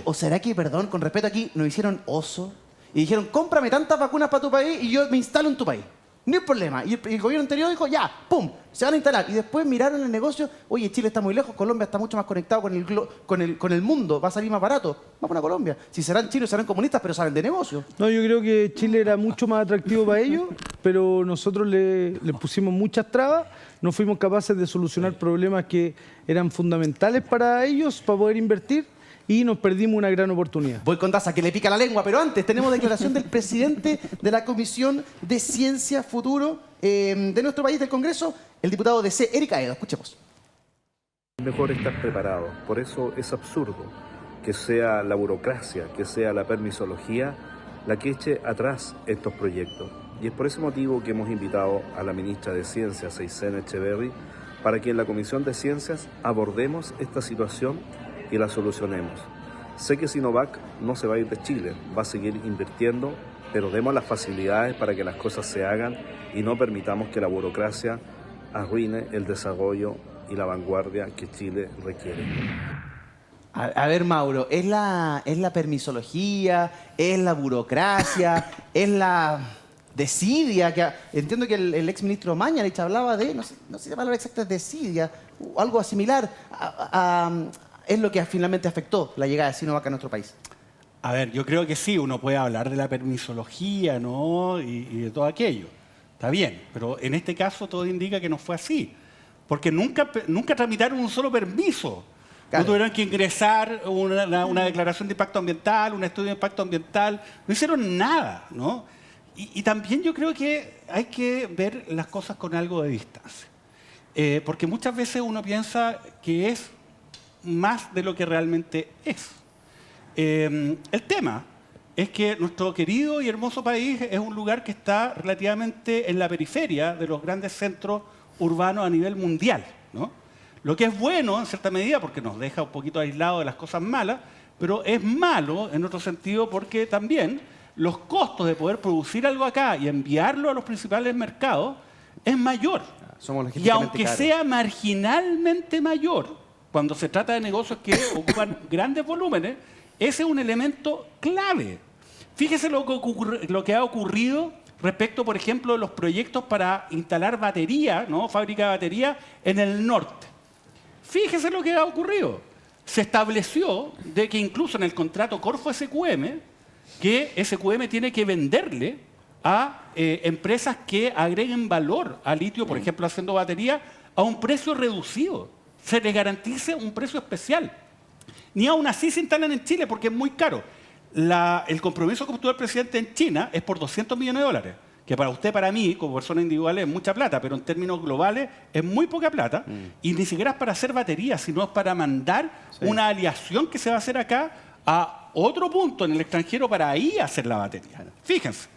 ¿O será que, perdón, con respeto aquí, nos hicieron oso y dijeron, cómprame tantas vacunas para tu país y yo me instalo en tu país? No hay problema. Y el gobierno anterior dijo, ya, pum, se van a instalar. Y después miraron el negocio, oye, Chile está muy lejos, Colombia está mucho más conectado con el mundo, va a salir más barato. Vamos a Colombia. Si serán chinos, serán comunistas, pero saben de negocio. No, yo creo que Chile era mucho más atractivo para ellos, pero nosotros le pusimos muchas trabas, no fuimos capaces de solucionar problemas que eran fundamentales para ellos, para poder invertir, y nos perdimos una gran oportunidad. Voy con Daza, que le pica la lengua, pero antes tenemos declaración del presidente de la Comisión de Ciencia Futuro de nuestro país, del Congreso, el diputado de C, Eric Aedo. Escuchemos. Mejor estar preparado. Por eso es absurdo que sea la burocracia, que sea la permisología la que eche atrás estos proyectos. Y es por ese motivo que hemos invitado a la ministra de Ciencias, Aysén Echeverry, para que en la Comisión de Ciencias abordemos esta situación y la solucionemos. Sé que Sinovac no se va a ir de Chile, va a seguir invirtiendo, pero demos las facilidades para que las cosas se hagan y no permitamos que la burocracia arruine el desarrollo y la vanguardia que Chile requiere. A ver, Mauro, ¿es la permisología, es la burocracia, es la desidia? Entiendo que el exministro Mañalich hablaba de, no sé si la palabra exacta es desidia, o algo similar es lo que finalmente afectó la llegada de Sinovac a nuestro país. A ver, yo creo que sí, uno puede hablar de la permisología, ¿no? Y de todo aquello. Está bien, pero en este caso todo indica que no fue así. Porque nunca tramitaron un solo permiso. Claro. No tuvieron que ingresar una declaración de impacto ambiental, un estudio de impacto ambiental. No hicieron nada, ¿no? Y también yo creo que hay que ver las cosas con algo de distancia. Porque muchas veces uno piensa que es más de lo que realmente es. El tema es que nuestro querido y hermoso país es un lugar que está relativamente en la periferia de los grandes centros urbanos a nivel mundial, ¿no? Lo que es bueno en cierta medida porque nos deja un poquito aislados de las cosas malas, pero es malo en otro sentido porque también los costos de poder producir algo acá y enviarlo a los principales mercados es mayor. Y aunque sea marginalmente mayor, cuando se trata de negocios que ocupan grandes volúmenes, ese es un elemento clave. Fíjese lo que ha ocurrido respecto, por ejemplo, de los proyectos para instalar baterías, ¿no? Fábrica de baterías en el norte. Fíjese lo que ha ocurrido. Se estableció de que incluso en el contrato Corfo-SQM, que SQM tiene que venderle a empresas que agreguen valor a litio, por ejemplo, haciendo baterías, a un precio reducido. Se les garantice un precio especial. Ni aún así se instalan en Chile porque es muy caro. El compromiso que obtuvo el presidente en China es por $200 millones, que para usted, para mí, como persona individual, es mucha plata, pero en términos globales es muy poca plata. Y ni siquiera es para hacer baterías, sino es para mandar una aleación que se va a hacer acá a otro punto en el extranjero para ahí hacer la batería. Fíjense.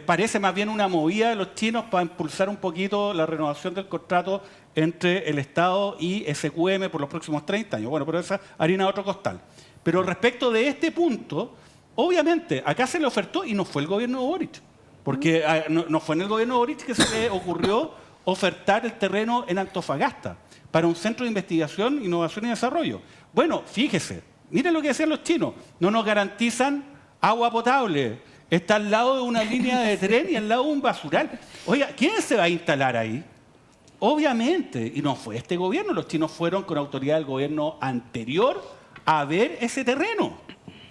Parece más bien una movida de los chinos para impulsar un poquito la renovación del contrato entre el Estado y SQM por los próximos 30 años. Bueno, pero esa es harina de otro costal. Pero respecto de este punto, obviamente, acá se le ofertó y no fue el gobierno de Boric. Porque no fue en el gobierno de Boric que se le ocurrió ofertar el terreno en Antofagasta para un centro de investigación, innovación y desarrollo. Bueno, fíjese, miren lo que decían los chinos, no nos garantizan agua potable, está al lado de una línea de tren y al lado de un basural. Oiga, ¿quién se va a instalar ahí? Obviamente, y no fue este gobierno, los chinos fueron con autoridad del gobierno anterior a ver ese terreno.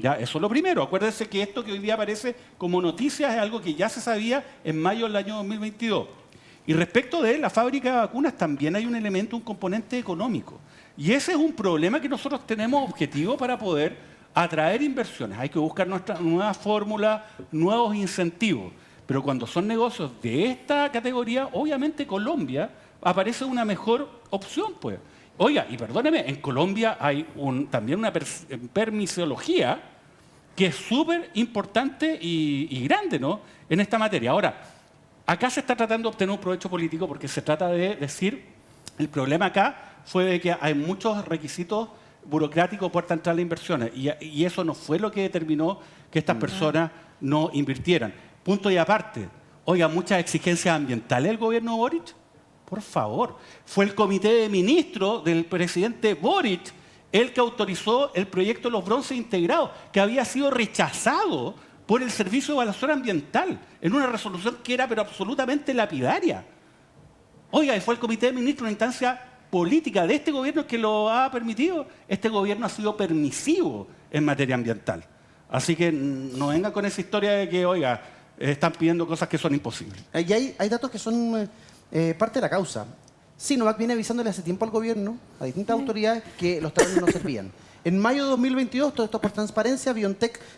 Ya, eso es lo primero. Acuérdense que esto que hoy día aparece como noticia es algo que ya se sabía en mayo del año 2022. Y respecto de la fábrica de vacunas también hay un elemento, un componente económico. Y ese es un problema que nosotros tenemos objetivo para poder atraer inversiones. Hay que buscar nuestra nueva fórmula, nuevos incentivos. Pero cuando son negocios de esta categoría, obviamente Colombia aparece una mejor opción, pues. Oiga, y perdóneme, en Colombia hay también una permisología que es súper importante y grande, ¿no?, en esta materia. Ahora, acá se está tratando de obtener un provecho político porque se trata de decir, el problema acá fue de que hay muchos requisitos burocráticos para entrar a las inversiones y eso no fue lo que determinó que estas personas no invirtieran. Punto y aparte, oiga, muchas exigencias ambientales del gobierno Boric. Por favor, fue el comité de ministros del presidente Boric el que autorizó el proyecto de los bronces integrados, que había sido rechazado por el Servicio de Evaluación Ambiental en una resolución que era pero absolutamente lapidaria. Oiga, y fue el comité de ministros, una instancia política de este gobierno que lo ha permitido. Este gobierno ha sido permisivo en materia ambiental. Así que no vengan con esa historia de que, oiga, están pidiendo cosas que son imposibles. Y hay datos que son parte de la causa. Sinovac viene avisándole hace tiempo al gobierno, a distintas autoridades, que los terrenos no servían. En mayo de 2022, todo esto por transparencia,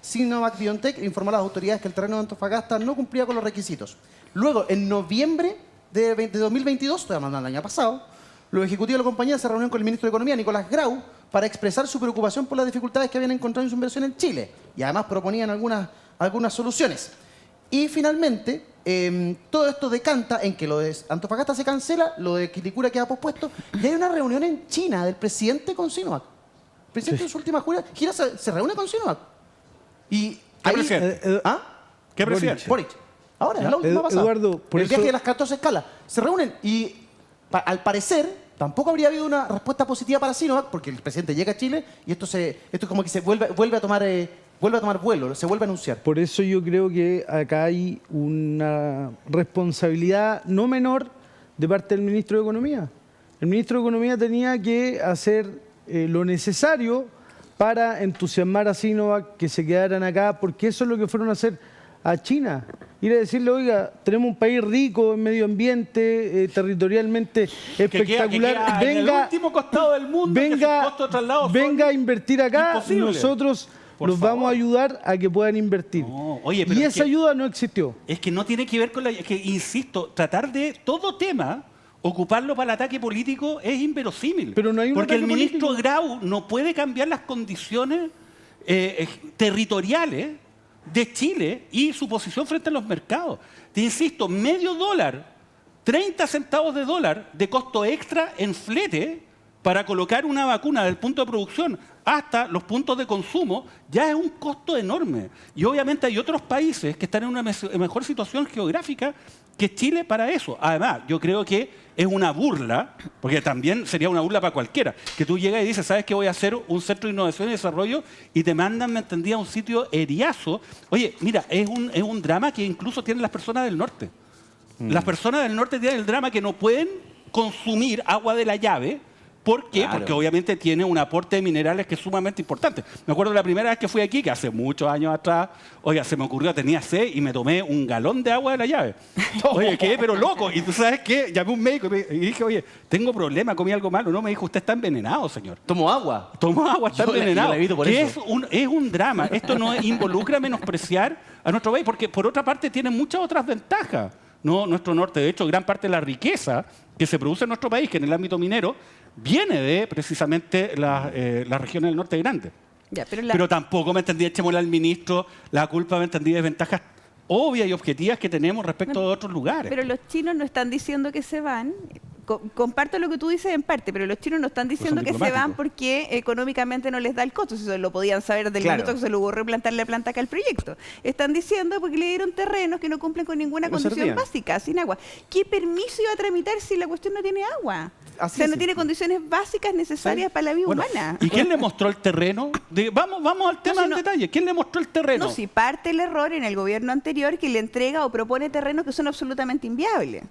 Sinovac BioNTech informó a las autoridades que el terreno de Antofagasta no cumplía con los requisitos. Luego, en noviembre de 2022, estoy hablando del año pasado, los ejecutivos de la compañía se reunieron con el ministro de Economía, Nicolás Grau, para expresar su preocupación por las dificultades que habían encontrado en su inversión en Chile. Y además proponían algunas soluciones. Y finalmente, todo esto decanta en que lo de Antofagasta se cancela, lo de Quilicura queda pospuesto, y hay una reunión en China del presidente con Sinovac. El presidente en su última gira se reúne con Sinovac. Y ¿Qué presidente? ¿Qué presidente? Boric. Ahora, en la última pasada. Eduardo, por el eso... viaje de las 14 escalas. Se reúnen y, al parecer, tampoco habría habido una respuesta positiva para Sinovac, porque el presidente llega a Chile y esto es como que se vuelve a tomar vuelo, se vuelve a anunciar. Por eso yo creo que acá hay una responsabilidad no menor de parte del ministro de Economía. El ministro de Economía tenía que hacer lo necesario para entusiasmar a Sinovac que se quedaran acá, porque eso es lo que fueron a hacer a China. Ir a decirle, oiga, tenemos un país rico en medio ambiente, territorialmente espectacular. Venga, en el último costado del mundo, venga a invertir acá, imposible. Nosotros los vamos a ayudar a que puedan invertir. No, oye, pero y esa ayuda no existió. Es que no tiene que ver con la... Es que, insisto, tratar de todo tema, ocuparlo para el ataque político es inverosímil. Pero no hay un porque el ataque ministro político. Grau no puede cambiar las condiciones territoriales de Chile y su posición frente a los mercados. Te insisto, $0.50, 30 centavos de dólar de costo extra en flete para colocar una vacuna del punto de producción hasta los puntos de consumo, ya es un costo enorme. Y obviamente hay otros países que están en una mejor situación geográfica que Chile para eso. Además, yo creo que es una burla, porque también sería una burla para cualquiera, que tú llegas y dices, ¿sabes qué? Voy a hacer un centro de innovación y desarrollo y te mandan, me entendía, a un sitio eriazo. Oye, mira, es un drama que incluso tienen las personas del norte. Las personas del norte tienen el drama que no pueden consumir agua de la llave. ¿Por qué? Claro. Porque obviamente tiene un aporte de minerales que es sumamente importante. Me acuerdo la primera vez que fui aquí, que hace muchos años atrás, oiga, se me ocurrió, tenía sed y me tomé un galón de agua de la llave. Oye, quedé pero loco. Y tú sabes qué, llamé a un médico y dije, oye, tengo problema, comí algo malo. No, me dijo, usted está envenenado, señor. Tomó agua. Tomó agua, está envenenado. Yo la evito por que eso. es un drama. Esto no involucra menospreciar a nuestro país, porque por otra parte tiene muchas otras ventajas. No, nuestro norte, de hecho, gran parte de la riqueza que se produce en nuestro país, que en el ámbito minero, viene de precisamente las regiones del norte grandes. Ya, pero tampoco me entendí, echémosle al ministro la culpa, me entendí de ventajas obvias y objetivas que tenemos respecto a otros lugares. Pero los chinos no están diciendo que se van. comparto lo que tú dices en parte, pero los chinos no están diciendo que se van diplomáticos. porque económicamente no les da el costo, si eso lo podían saber del Claro. minuto que se le ocurrió plantarle planta acá al proyecto. Están diciendo porque le dieron terrenos que no cumplen con ninguna No condición servían. básica, sin agua. ¿Qué permiso iba a tramitar si la cuestión no tiene agua? Así o sea, es no tiene simple. condiciones básicas necesarias para la vida Bueno, humana. ¿y quién le mostró el terreno? Vamos al tema si en no- detalle. ¿Quién le mostró el terreno? No, si parte el error en el gobierno anterior que le entrega o propone terrenos que son absolutamente inviables.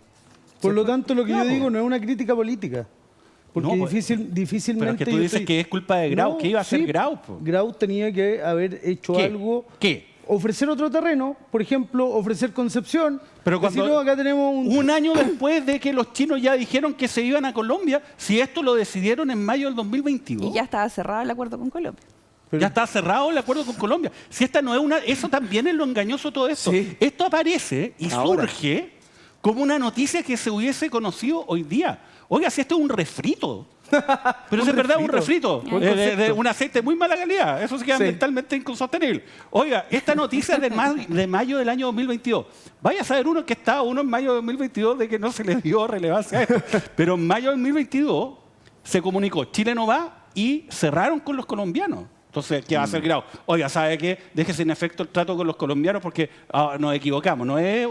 Por lo tanto, lo que yo Claro. digo no es una crítica política. Porque No, pues, difícilmente... pero es que tú yo dices que es culpa de Grau. ¿Qué iba a hacer sí, Grau, po? Grau tenía que haber hecho ¿Qué? algo... ¿Qué? Ofrecer otro terreno, por ejemplo, ofrecer Concepción. Pero Decir, cuando no, acá tenemos un año después de que los chinos ya dijeron que se iban a Colombia, si esto lo decidieron en mayo del 2022, Y ya estaba cerrado el acuerdo con Colombia. Pero- ya está cerrado el acuerdo con Colombia. Si esta no es una, eso también es lo engañoso todo esto. Sí. Esto aparece y Ahora. surge como una noticia que se hubiese conocido hoy día. Oiga, si esto es un refrito. Pero si es verdad, un refrito. Buen De concepto. un aceite de muy mala calidad. Eso se queda Sí. mentalmente insostenible. Oiga, esta noticia es de mayo del año 2022. Vaya a saber uno que está uno en mayo de 2022 de que no se le dio relevancia a esto. Pero en mayo de 2022 se comunicó, Chile no va y cerraron con los colombianos. Entonces, ¿qué va a hacer Grau? Oiga, ¿sabe qué? Deje sin efecto el trato con los colombianos porque nos equivocamos. No es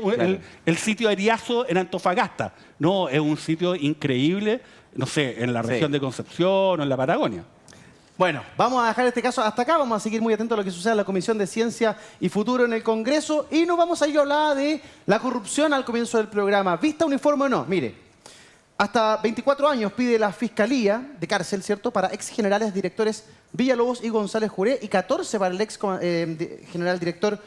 el sitio Ariazo en Antofagasta. No, es un sitio increíble, no sé, en la Sí. región de Concepción o en la Patagonia. Bueno, vamos a dejar este caso hasta acá. Vamos a seguir muy atentos a lo que suceda en la Comisión de Ciencia y Futuro en el Congreso. Y nos vamos a ir a hablar de la corrupción al comienzo del programa. ¿Vista uniforme o no? Mire, hasta 24 años pide la Fiscalía de cárcel, ¿cierto?, para ex generales directores Villalobos y González Juré y 14 para el ex general director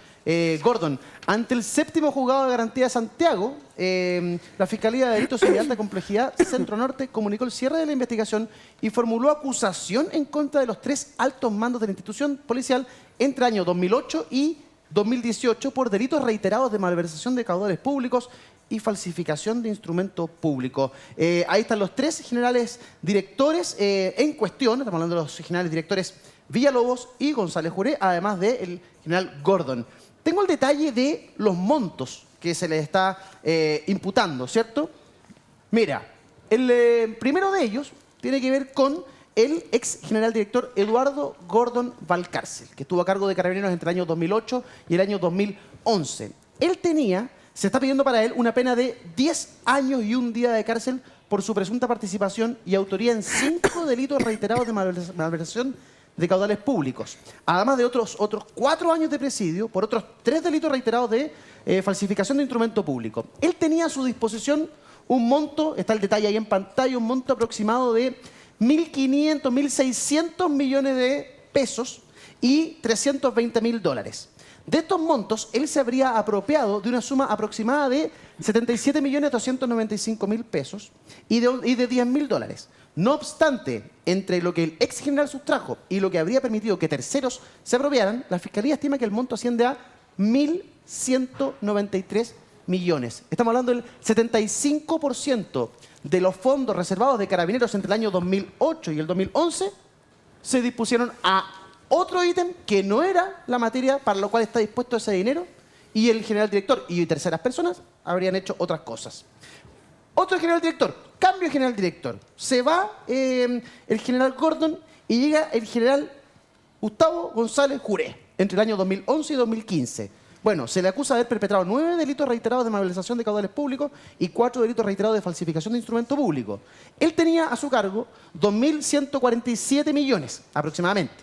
Gordon. Ante el séptimo juzgado de garantía de Santiago, la Fiscalía de Delitos de Alta Complejidad Centro Norte comunicó el cierre de la investigación y formuló acusación en contra de los 3 altos mandos de la institución policial entre años 2008 y 2018 por delitos reiterados de malversación de caudales públicos y falsificación de instrumento público. Ahí están los 3 generales directores en cuestión, estamos hablando de los generales directores Villalobos y González Juré, además del general Gordon. Tengo el detalle de los montos que se les está imputando, ¿cierto? Mira, el primero de ellos tiene que ver con el ex general director Eduardo Gordon Valcárcel, que estuvo a cargo de Carabineros entre el año 2008 y el año 2011. Se está pidiendo para él una pena de 10 años y un día de cárcel por su presunta participación y autoría en 5 delitos reiterados de malversación de caudales públicos. Además de otros 4 años de presidio por otros 3 delitos reiterados de falsificación de instrumento público. Él tenía a su disposición un monto, está el detalle ahí en pantalla, un monto aproximado de 1.500, 1.600 millones de pesos y $320.000. De estos montos, él se habría apropiado de una suma aproximada de 77.295.000 pesos y de $10.000. No obstante, entre lo que el ex general sustrajo y lo que habría permitido que terceros se apropiaran, la Fiscalía estima que el monto asciende a 1.193 millones. Estamos hablando del 75% de los fondos reservados de Carabineros entre el año 2008 y el 2011 se dispusieron a otro ítem que no era la materia para lo cual está dispuesto ese dinero y el general director y terceras personas habrían hecho otras cosas. Otro general director, cambio de general director. Se va el general Gordon y llega el general Gustavo González Juré entre el año 2011 y 2015. Bueno, se le acusa de haber perpetrado 9 delitos reiterados de malversación de caudales públicos y 4 delitos reiterados de falsificación de instrumento público. Él tenía a su cargo 2.147 millones aproximadamente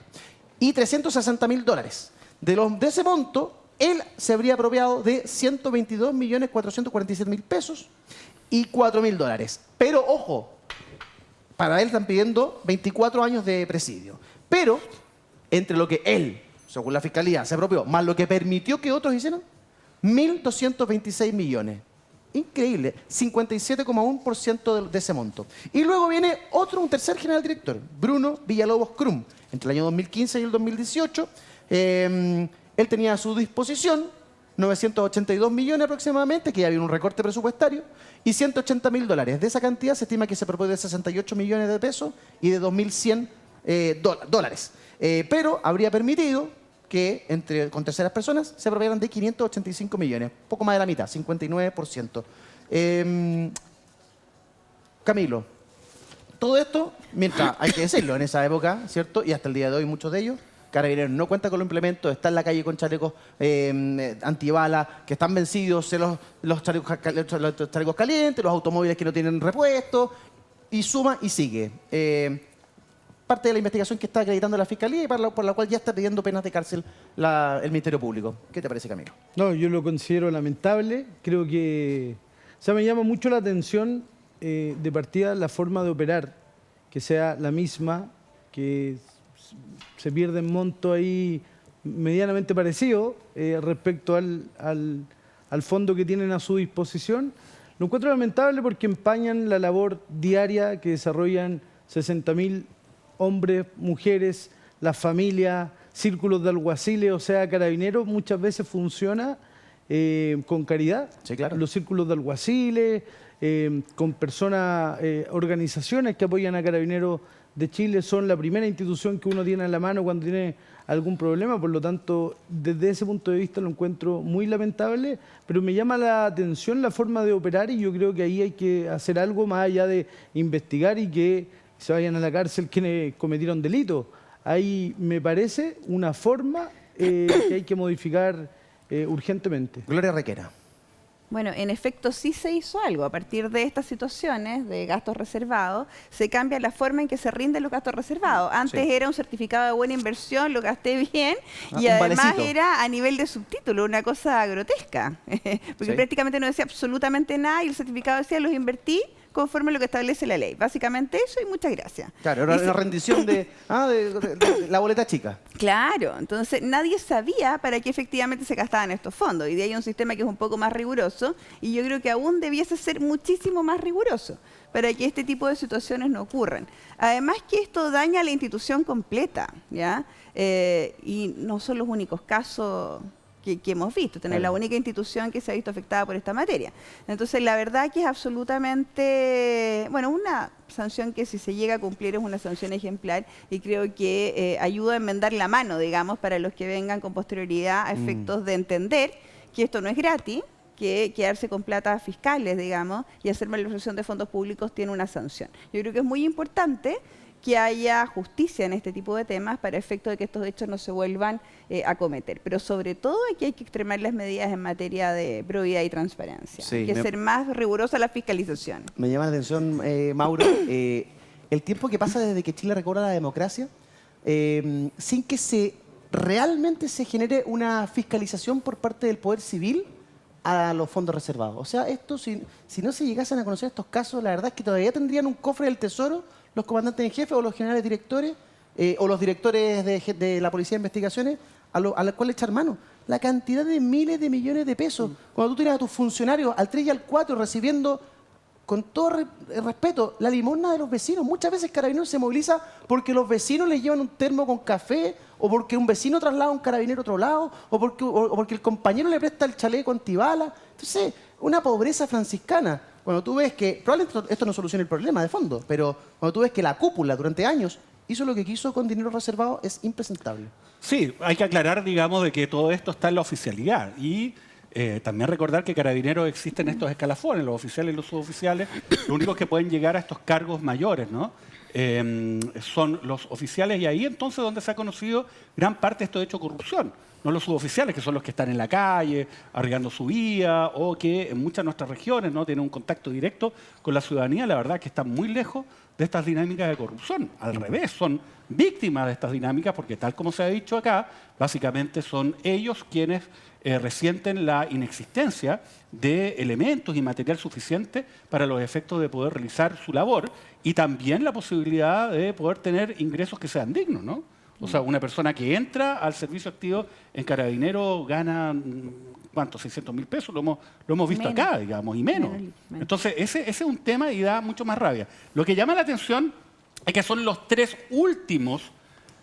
y $360.000. De ese monto, él se habría apropiado de 122.447.000 pesos y $4.000. Pero, ojo, para él están pidiendo 24 años de presidio. Pero, entre lo que él, según la Fiscalía, se apropió, más lo que permitió que otros hicieran, 1.226 millones. Increíble, 57,1% de ese monto. Y luego viene un tercer general director, Bruno Villalobos Crum, entre el año 2015 y el 2018. Él tenía a su disposición 982 millones aproximadamente, que ya había un recorte presupuestario, y $180.000. De esa cantidad se estima que se propone de 68 millones de pesos y de 2.100 dólares. Pero habría permitido que con terceras personas se apropiaran de 585 millones, poco más de la mitad, 59%. Camilo, todo esto, mientras, hay que decirlo, en esa época, ¿cierto? Y hasta el día de hoy muchos de ellos, Carabineros no cuenta con los implementos, está en la calle con chalecos antibalas que están vencidos, los chalecos calientes, los automóviles que no tienen repuesto, y suma y sigue. Parte de la investigación que está acreditando la Fiscalía y por la cual ya está pidiendo penas de cárcel el Ministerio Público. ¿Qué te parece, Camilo? No, yo lo considero lamentable. Creo que... O sea, me llama mucho la atención de partida la forma de operar, que sea la misma, que se pierde en monto ahí medianamente parecido respecto al fondo que tienen a su disposición. Lo encuentro lamentable porque empañan la labor diaria que desarrollan 60.000 hombres, mujeres, las familias, círculos de alguaciles, o sea, Carabineros muchas veces funciona con caridad. Sí, claro. Los círculos de alguaciles, con personas, organizaciones que apoyan a Carabineros de Chile son la primera institución que uno tiene en la mano cuando tiene algún problema, por lo tanto, desde ese punto de vista lo encuentro muy lamentable, pero me llama la atención la forma de operar y yo creo que ahí hay que hacer algo más allá de investigar y que se vayan a la cárcel quienes cometieron delitos. Ahí me parece una forma que hay que modificar urgentemente. Gloria Requera. Bueno, en efecto sí se hizo algo. A partir de estas situaciones de gastos reservados, se cambia la forma en que se rinden los gastos reservados. Antes Sí. era un certificado de buena inversión, lo gasté bien, y un además valecito. era a nivel de subtítulo, una cosa grotesca. Porque Sí. prácticamente no decía absolutamente nada y el certificado decía los invertí conforme a lo que establece la ley. Básicamente eso y muchas gracias. Claro, era Y se- una rendición de la boleta chica. Claro, entonces nadie sabía para qué efectivamente se gastaban estos fondos y de ahí un sistema que es un poco más riguroso y yo creo que aún debiese ser muchísimo más riguroso para que este tipo de situaciones no ocurran. Además que esto daña a la institución completa, ¿ya? Y no son los únicos casos que hemos visto, tener la única institución que se ha visto afectada por esta materia. Entonces, la verdad que es absolutamente, bueno, una sanción que si se llega a cumplir es una sanción ejemplar y creo que ayuda a enmendar la mano, digamos, para los que vengan con posterioridad a efectos de entender que esto no es gratis, que quedarse con platas fiscales, digamos, y hacer malversación de fondos públicos tiene una sanción. Yo creo que es muy importante que haya justicia en este tipo de temas para efecto de que estos hechos no se vuelvan a cometer. Pero sobre todo aquí hay que extremar las medidas en materia de probidad y transparencia. Sí, hay que ser más rigurosa la fiscalización. Me llama la atención, Mauro, el tiempo que pasa desde que Chile recobra la democracia sin que realmente se genere una fiscalización por parte del Poder Civil a los fondos reservados. O sea, esto si no se llegasen a conocer estos casos, la verdad es que todavía tendrían un cofre del Tesoro los comandantes en jefe o los generales directores o los directores de la Policía de Investigaciones a los cuales echar mano. La cantidad de miles de millones de pesos. Cuando tú tienes a tus funcionarios al 3 y al 4 recibiendo, con todo respeto, la limosna de los vecinos. Muchas veces Carabineros se moviliza porque los vecinos les llevan un termo con café o porque un vecino traslada a un carabinero a otro lado o porque el compañero le presta el chaleco antibala. Entonces, una pobreza franciscana. Cuando tú ves que, probablemente esto no solucione el problema de fondo, pero cuando tú ves que la cúpula durante años hizo lo que quiso con dinero reservado, es impresentable. Sí, hay que aclarar, digamos, de que todo esto está en la oficialidad y también recordar que Carabineros existen estos escalafones, los oficiales y los suboficiales, los únicos que pueden llegar a estos cargos mayores, ¿no? Son los oficiales y ahí entonces donde se ha conocido gran parte de estos hechos de corrupción. No los suboficiales, que son los que están en la calle, arriesgando su vida, o que en muchas de nuestras regiones no tienen un contacto directo con la ciudadanía, la verdad que están muy lejos de estas dinámicas de corrupción. Al revés, son víctimas de estas dinámicas porque tal como se ha dicho acá, básicamente son ellos quienes resienten la inexistencia de elementos y material suficiente para los efectos de poder realizar su labor y también la posibilidad de poder tener ingresos que sean dignos, ¿no? O sea, una persona que entra al servicio activo en Carabineros gana, ¿cuánto? 600.000 pesos, lo hemos visto Menos. acá, digamos, y menos. Menos. Entonces, ese es un tema y da mucho más rabia. Lo que llama la atención es que son los 3 últimos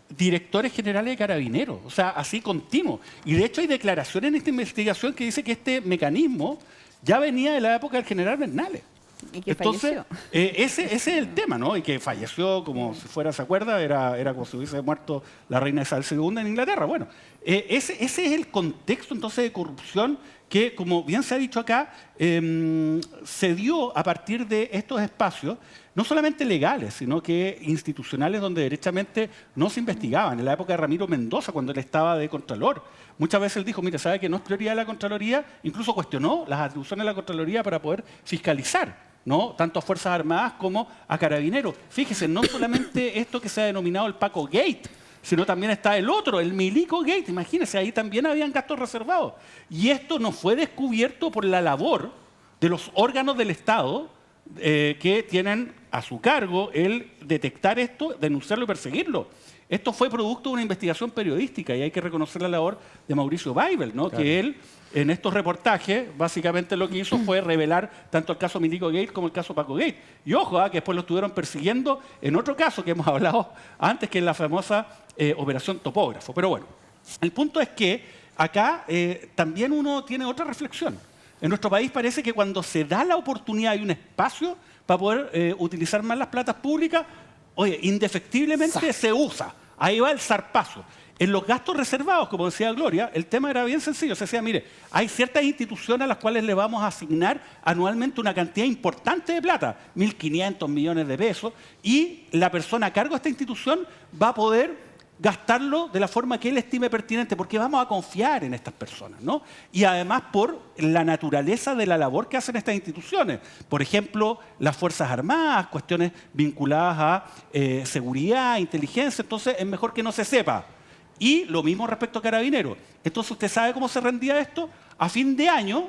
directores generales de Carabineros, o sea, así continuo. Y de hecho hay declaraciones en esta investigación que dice que este mecanismo ya venía de la época del general Bernales. Y que Entonces, falleció. ese es el tema, ¿no? Y que falleció, como si fuera, ¿se acuerda? Era como si hubiese muerto la reina Isabel II en Inglaterra. Bueno, ese es el contexto entonces de corrupción que, como bien se ha dicho acá, se dio a partir de estos espacios, no solamente legales, sino que institucionales donde derechamente no se investigaban. En la época de Ramiro Mendoza, cuando él estaba de Contralor, muchas veces él dijo, mire, ¿sabe que no es prioridad de la Contraloría? Incluso cuestionó las atribuciones de la Contraloría para poder fiscalizar, ¿no? Tanto a Fuerzas Armadas como a Carabineros. Fíjese, no solamente esto que se ha denominado el Paco Gate, sino también está el otro, el Milico Gate. Imagínense, ahí también habían gastos reservados. Y esto no fue descubierto por la labor de los órganos del Estado que tienen a su cargo el detectar esto, denunciarlo y perseguirlo. Esto fue producto de una investigación periodística y hay que reconocer la labor de Mauricio Weibel, ¿no? Claro. Que él, en estos reportajes, básicamente lo que hizo fue revelar tanto el caso Milico Gate como el caso Paco Gate. Y ojo, que después lo estuvieron persiguiendo en otro caso que hemos hablado antes, que es la famosa Operación Topógrafo. Pero bueno, el punto es que acá también uno tiene otra reflexión. En nuestro país parece que cuando se da la oportunidad y un espacio para poder utilizar más las platas públicas, oye, indefectiblemente se usa. Ahí va el zarpazo. En los gastos reservados, como decía Gloria, el tema era bien sencillo. Se decía, mire, hay ciertas instituciones a las cuales le vamos a asignar anualmente una cantidad importante de plata, 1.500 millones de pesos, y la persona a cargo de esta institución va a poder gastarlo de la forma que él estime pertinente, porque vamos a confiar en estas personas, ¿no? Y además por la naturaleza de la labor que hacen estas instituciones. Por ejemplo, las Fuerzas Armadas, cuestiones vinculadas a seguridad, inteligencia, entonces es mejor que no se sepa. Y lo mismo respecto a Carabineros. Entonces, ¿usted sabe cómo se rendía esto? A fin de año,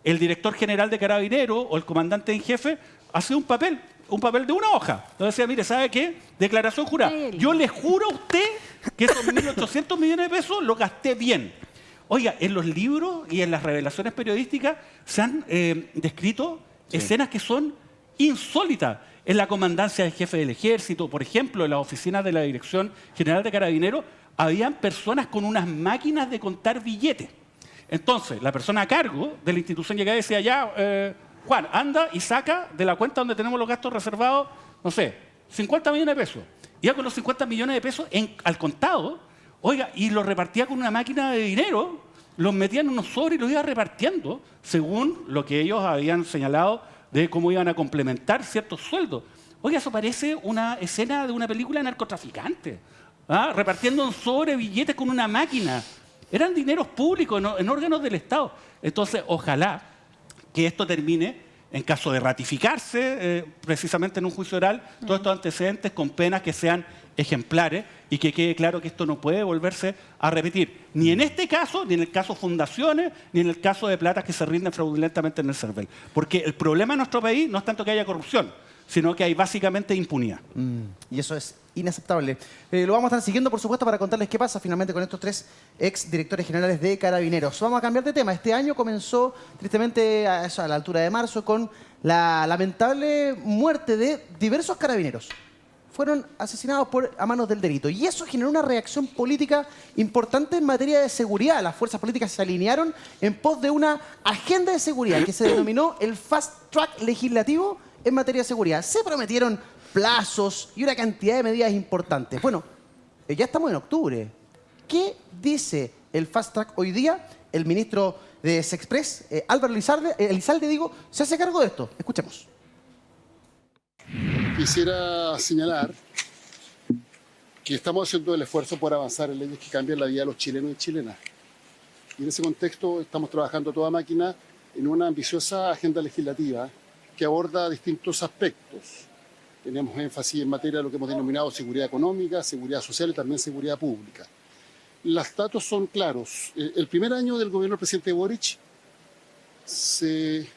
el director general de Carabineros o el comandante en jefe hacía un papel de una hoja. Entonces decía, mire, ¿sabe qué? Declaración jurada. Yo le juro a usted que esos 1.800 millones de pesos los gasté bien. Oiga, en los libros y en las revelaciones periodísticas se han descrito escenas que son insólitas. En la comandancia del jefe del ejército, por ejemplo, en las oficinas de la Dirección General de Carabineros, habían personas con unas máquinas de contar billetes. Entonces, la persona a cargo de la institución llegaba y decía, ya, Juan, anda y saca de la cuenta donde tenemos los gastos reservados, no sé, 50 millones de pesos. Iba con los 50 millones de pesos al contado, oiga, y los repartía con una máquina de dinero, los metía en unos sobres y los iba repartiendo según lo que ellos habían señalado de cómo iban a complementar ciertos sueldos. Oiga, eso parece una escena de una película de narcotraficante. Repartiendo en sobre billetes con una máquina. Eran dineros públicos en órganos del Estado. Entonces, ojalá que esto termine, en caso de ratificarse, precisamente en un juicio oral, todos estos antecedentes con penas que sean ejemplares y que quede claro que esto no puede volverse a repetir. Ni en este caso, ni en el caso Fundaciones, ni en el caso de platas que se rinden fraudulentamente en el CERVEL. Porque el problema en nuestro país no es tanto que haya corrupción, sino que hay básicamente impunidad. Y eso es inaceptable. Lo vamos a estar siguiendo, por supuesto, para contarles qué pasa finalmente con estos 3 ex directores generales de Carabineros. Vamos a cambiar de tema. Este año comenzó, tristemente, a la altura de marzo, con la lamentable muerte de diversos carabineros. Fueron asesinados a manos del delito. Y eso generó una reacción política importante en materia de seguridad. Las fuerzas políticas se alinearon en pos de una agenda de seguridad que se denominó el Fast Track legislativo en materia de seguridad. Se prometieron plazos y una cantidad de medidas importantes. Bueno, ya estamos en octubre. ¿Qué dice el Fast Track hoy día? El ministro de Sexpress, Álvaro Elizalde, se hace cargo de esto. Escuchemos. Quisiera señalar que estamos haciendo el esfuerzo por avanzar en leyes que cambien la vida de los chilenos y chilenas. Y en ese contexto estamos trabajando a toda máquina en una ambiciosa agenda legislativa que aborda distintos aspectos. Tenemos énfasis en materia de lo que hemos denominado seguridad económica, seguridad social y también seguridad pública. Los datos son claros. El primer año del gobierno del presidente Boric se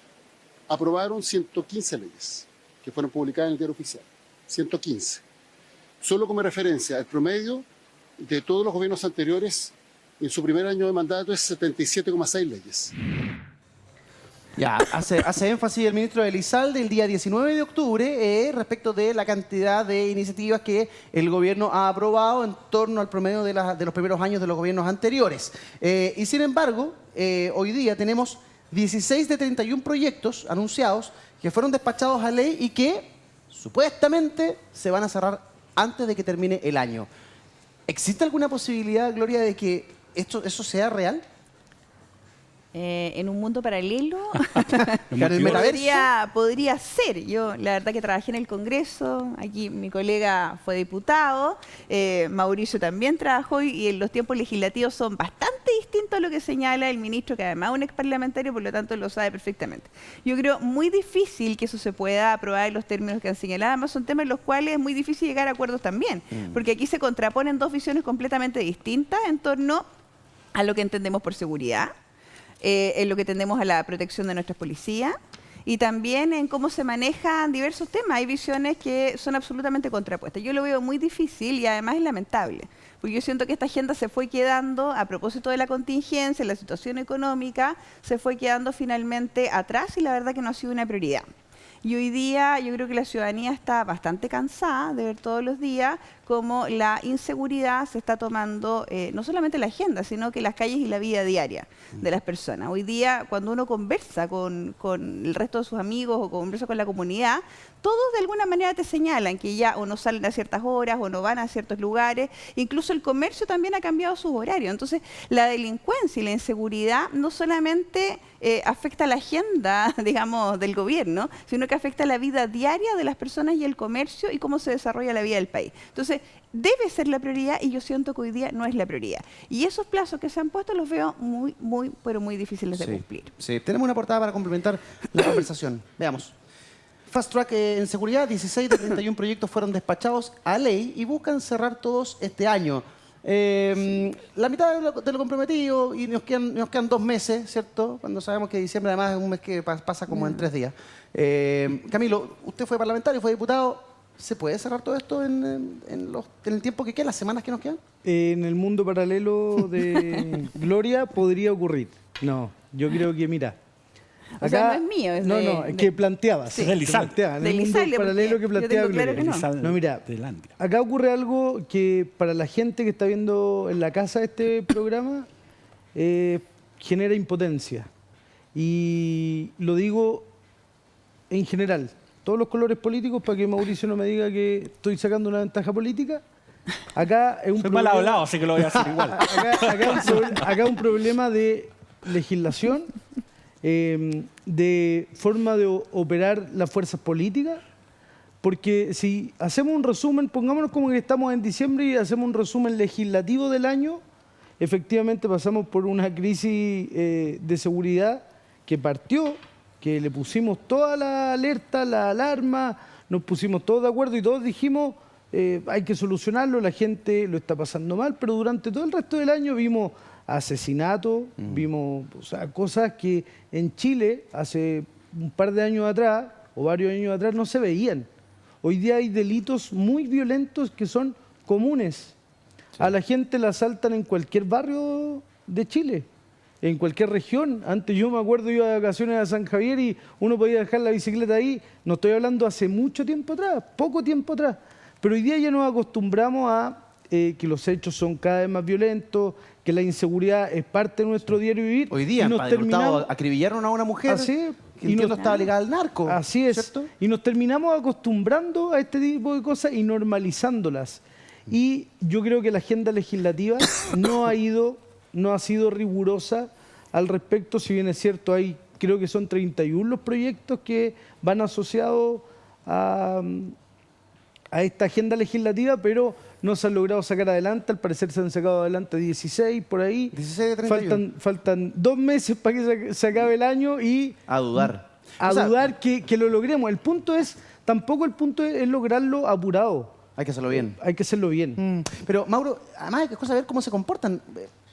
aprobaron 115 leyes que fueron publicadas en el Diario Oficial. 115. Solo como referencia, el promedio de todos los gobiernos anteriores en su primer año de mandato es 77,6 leyes. Ya, hace énfasis el ministro Elizalde el día 19 de octubre respecto de la cantidad de iniciativas que el gobierno ha aprobado en torno al promedio de los primeros años de los gobiernos anteriores. Y sin embargo, hoy día tenemos 16 de 31 proyectos anunciados que fueron despachados a ley y que supuestamente se van a cerrar antes de que termine el año. ¿Existe alguna posibilidad, Gloria, de que eso sea real? En un mundo paralelo Claro, el metaverso. podría ser. Yo la verdad que trabajé en el Congreso, aquí mi colega fue diputado, Mauricio también trabajó y los tiempos legislativos son bastante distintos a lo que señala el ministro, que además es un ex parlamentario, por lo tanto lo sabe perfectamente. Yo creo muy difícil que eso se pueda aprobar en los términos que han señalado. Además son temas en los cuales es muy difícil llegar a acuerdos también, porque aquí se contraponen dos visiones completamente distintas en torno a lo que entendemos por seguridad, en lo que tendemos a la protección de nuestras policías y también en cómo se manejan diversos temas. Hay visiones que son absolutamente contrapuestas. Yo lo veo muy difícil y además es lamentable, porque yo siento que esta agenda se fue quedando, a propósito de la contingencia, la situación económica, se fue quedando finalmente atrás y la verdad que no ha sido una prioridad. Y hoy día yo creo que la ciudadanía está bastante cansada de ver todos los días cómo la inseguridad se está tomando no solamente la agenda, sino que las calles y la vida diaria de las personas. Hoy día, cuando uno conversa con el resto de sus amigos o conversa con la comunidad, todos de alguna manera te señalan que ya o no salen a ciertas horas o no van a ciertos lugares. Incluso el comercio también ha cambiado sus horarios. Entonces, la delincuencia y la inseguridad no solamente afecta la agenda, digamos, del gobierno, sino que afecta la vida diaria de las personas y el comercio y cómo se desarrolla la vida del país. Entonces, debe ser la prioridad y yo siento que hoy día no es la prioridad. Y esos plazos que se han puesto los veo muy, pero muy difíciles de cumplir. Sí, tenemos una portada para complementar la conversación. Veamos. Fast Track en seguridad, 16 de 31 proyectos fueron despachados a ley y buscan cerrar todos este año. La mitad de lo comprometido y nos quedan 2 meses, ¿cierto? Cuando sabemos que diciembre además es un mes que pasa como en 3 días. Camilo, usted fue parlamentario, fue diputado. ¿Se puede cerrar todo esto en el tiempo que queda, las semanas que nos quedan? En el mundo paralelo de Gloria podría ocurrir. No, yo creo que, mira... O sea, no es mío, es es que planteabas. Sí. Es del ISAL. En el mundo paralelo que plantea claro Gloria. que no. No, mira, acá ocurre algo que para la gente que está viendo en la casa este programa genera impotencia. Y lo digo en general, todos los colores políticos, para que Mauricio no me diga que estoy sacando una ventaja política. Acá es un Soy mal hablado, así que lo voy a hacer igual. Acá un problema de legislación, de forma de operar las fuerzas políticas, porque si hacemos un resumen, pongámonos como que estamos en diciembre y hacemos un resumen legislativo del año, efectivamente pasamos por una crisis de seguridad que partió, que le pusimos toda la alerta, la alarma, nos pusimos todos de acuerdo y todos dijimos hay que solucionarlo, la gente lo está pasando mal, pero durante todo el resto del año vimos asesinatos, vimos cosas que en Chile hace un par de años atrás o varios años atrás no se veían. Hoy día hay delitos muy violentos que son comunes. Sí. A la gente la asaltan en cualquier barrio de Chile, en cualquier región. Antes yo me acuerdo, iba de vacaciones a San Javier y uno podía dejar la bicicleta ahí. No estoy hablando hace mucho tiempo atrás, poco tiempo atrás. Pero hoy día ya nos acostumbramos a que los hechos son cada vez más violentos, que la inseguridad es parte de nuestro diario vivir. Hoy día, nos terminamos acribillaron a una mujer que no estaba ligada al narco. Así es. ¿Cierto? Y nos terminamos acostumbrando a este tipo de cosas y normalizándolas. Y yo creo que la agenda legislativa no ha sido rigurosa al respecto. Si bien es cierto, creo que son 31 los proyectos que van asociados a esta agenda legislativa, pero no se han logrado sacar adelante. Al parecer se han sacado adelante 16 por ahí. 16 de 31. Faltan 2 meses para que se acabe el año y... A dudar. Dudar que lo logremos. Tampoco el punto es lograrlo apurado. Hay que hacerlo bien. Hay que hacerlo bien. Pero, Mauro, además hay que saber cómo se comportan.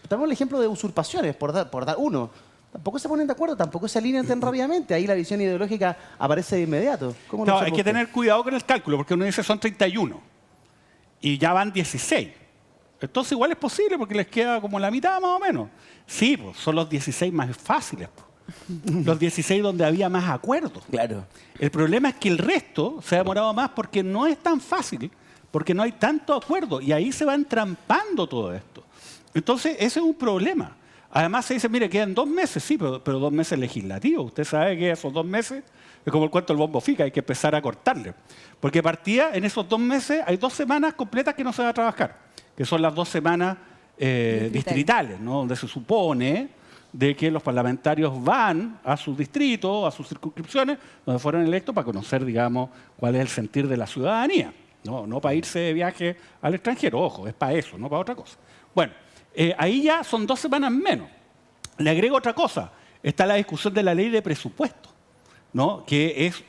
Tenemos el ejemplo de usurpaciones, por dar uno. Tampoco se ponen de acuerdo, tampoco se alinean tan rápidamente. Ahí la visión ideológica aparece de inmediato. No, hay que tener cuidado con el cálculo, porque uno dice son 31 y ya van 16. Entonces igual es posible porque les queda como la mitad más o menos. Sí, pues, son los 16 más fáciles. Pues. Los 16 donde había más acuerdos. Claro. El problema es que el resto se ha demorado más porque no es tan fácil, porque no hay tanto acuerdo y ahí se va entrampando todo esto. Entonces ese es un problema. Además se dice, mire, quedan 2 meses, sí, pero 2 meses legislativos. Usted sabe que esos 2 meses es como el cuento del bombo fica, hay que empezar a cortarle. Porque partía en esos 2 meses, hay 2 semanas completas que no se va a trabajar, que son las 2 semanas distritales, ¿no? Donde se supone de que los parlamentarios van a sus distritos, a sus circunscripciones, donde fueron electos, para conocer, digamos, cuál es el sentir de la ciudadanía. No para irse de viaje al extranjero, ojo, es para eso, no para otra cosa. Bueno, ahí ya son 2 semanas menos. Le agrego otra cosa, está la discusión de la ley de presupuesto, ¿no? Que es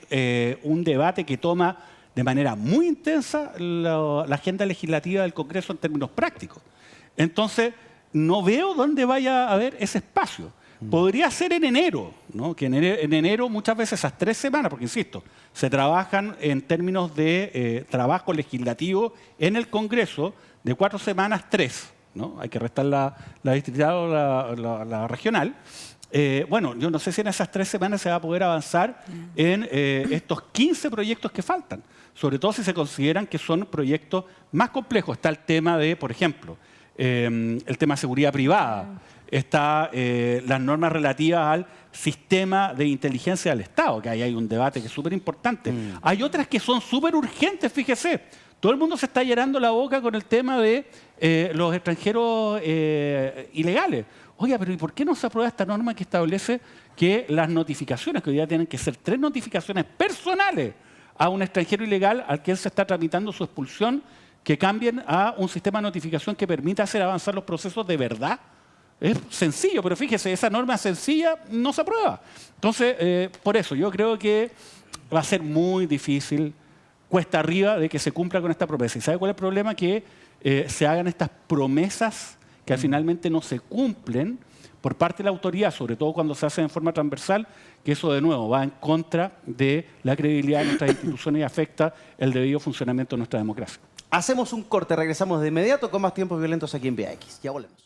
un debate que toma de manera muy intensa la agenda legislativa del Congreso en términos prácticos. Entonces, no veo dónde vaya a haber ese espacio. Podría ser en enero, ¿no? Que en enero muchas veces esas 3 semanas, porque insisto, se trabajan en términos de trabajo legislativo en el Congreso de 4 semanas, 3, ¿no? Hay que restar la distrital o la regional. Bueno, yo no sé si en esas 3 semanas se va a poder avanzar en estos 15 proyectos que faltan, sobre todo si se consideran que son proyectos más complejos. Está el tema de, por ejemplo, el tema de seguridad privada, está las normas relativas al sistema de inteligencia del Estado, que ahí hay un debate que es súper importante. Hay otras que son súper urgentes, fíjese. Todo el mundo se está llenando la boca con el tema de los extranjeros ilegales. Oiga, pero ¿y por qué no se aprueba esta norma que establece que las notificaciones, que hoy día tienen que ser 3 notificaciones personales a un extranjero ilegal al que él se está tramitando su expulsión, que cambien a un sistema de notificación que permita hacer avanzar los procesos de verdad? Es sencillo, pero fíjese, esa norma sencilla no se aprueba. Entonces, por eso, yo creo que va a ser muy difícil, cuesta arriba, de que se cumpla con esta promesa. ¿Y sabe cuál es el problema? Que se hagan estas promesas que finalmente no se cumplen por parte de la autoridad, sobre todo cuando se hace en forma transversal, que eso de nuevo va en contra de la credibilidad de nuestras instituciones y afecta el debido funcionamiento de nuestra democracia. Hacemos un corte, regresamos de inmediato con más Tiempos Violentos aquí en VX. Ya volvemos.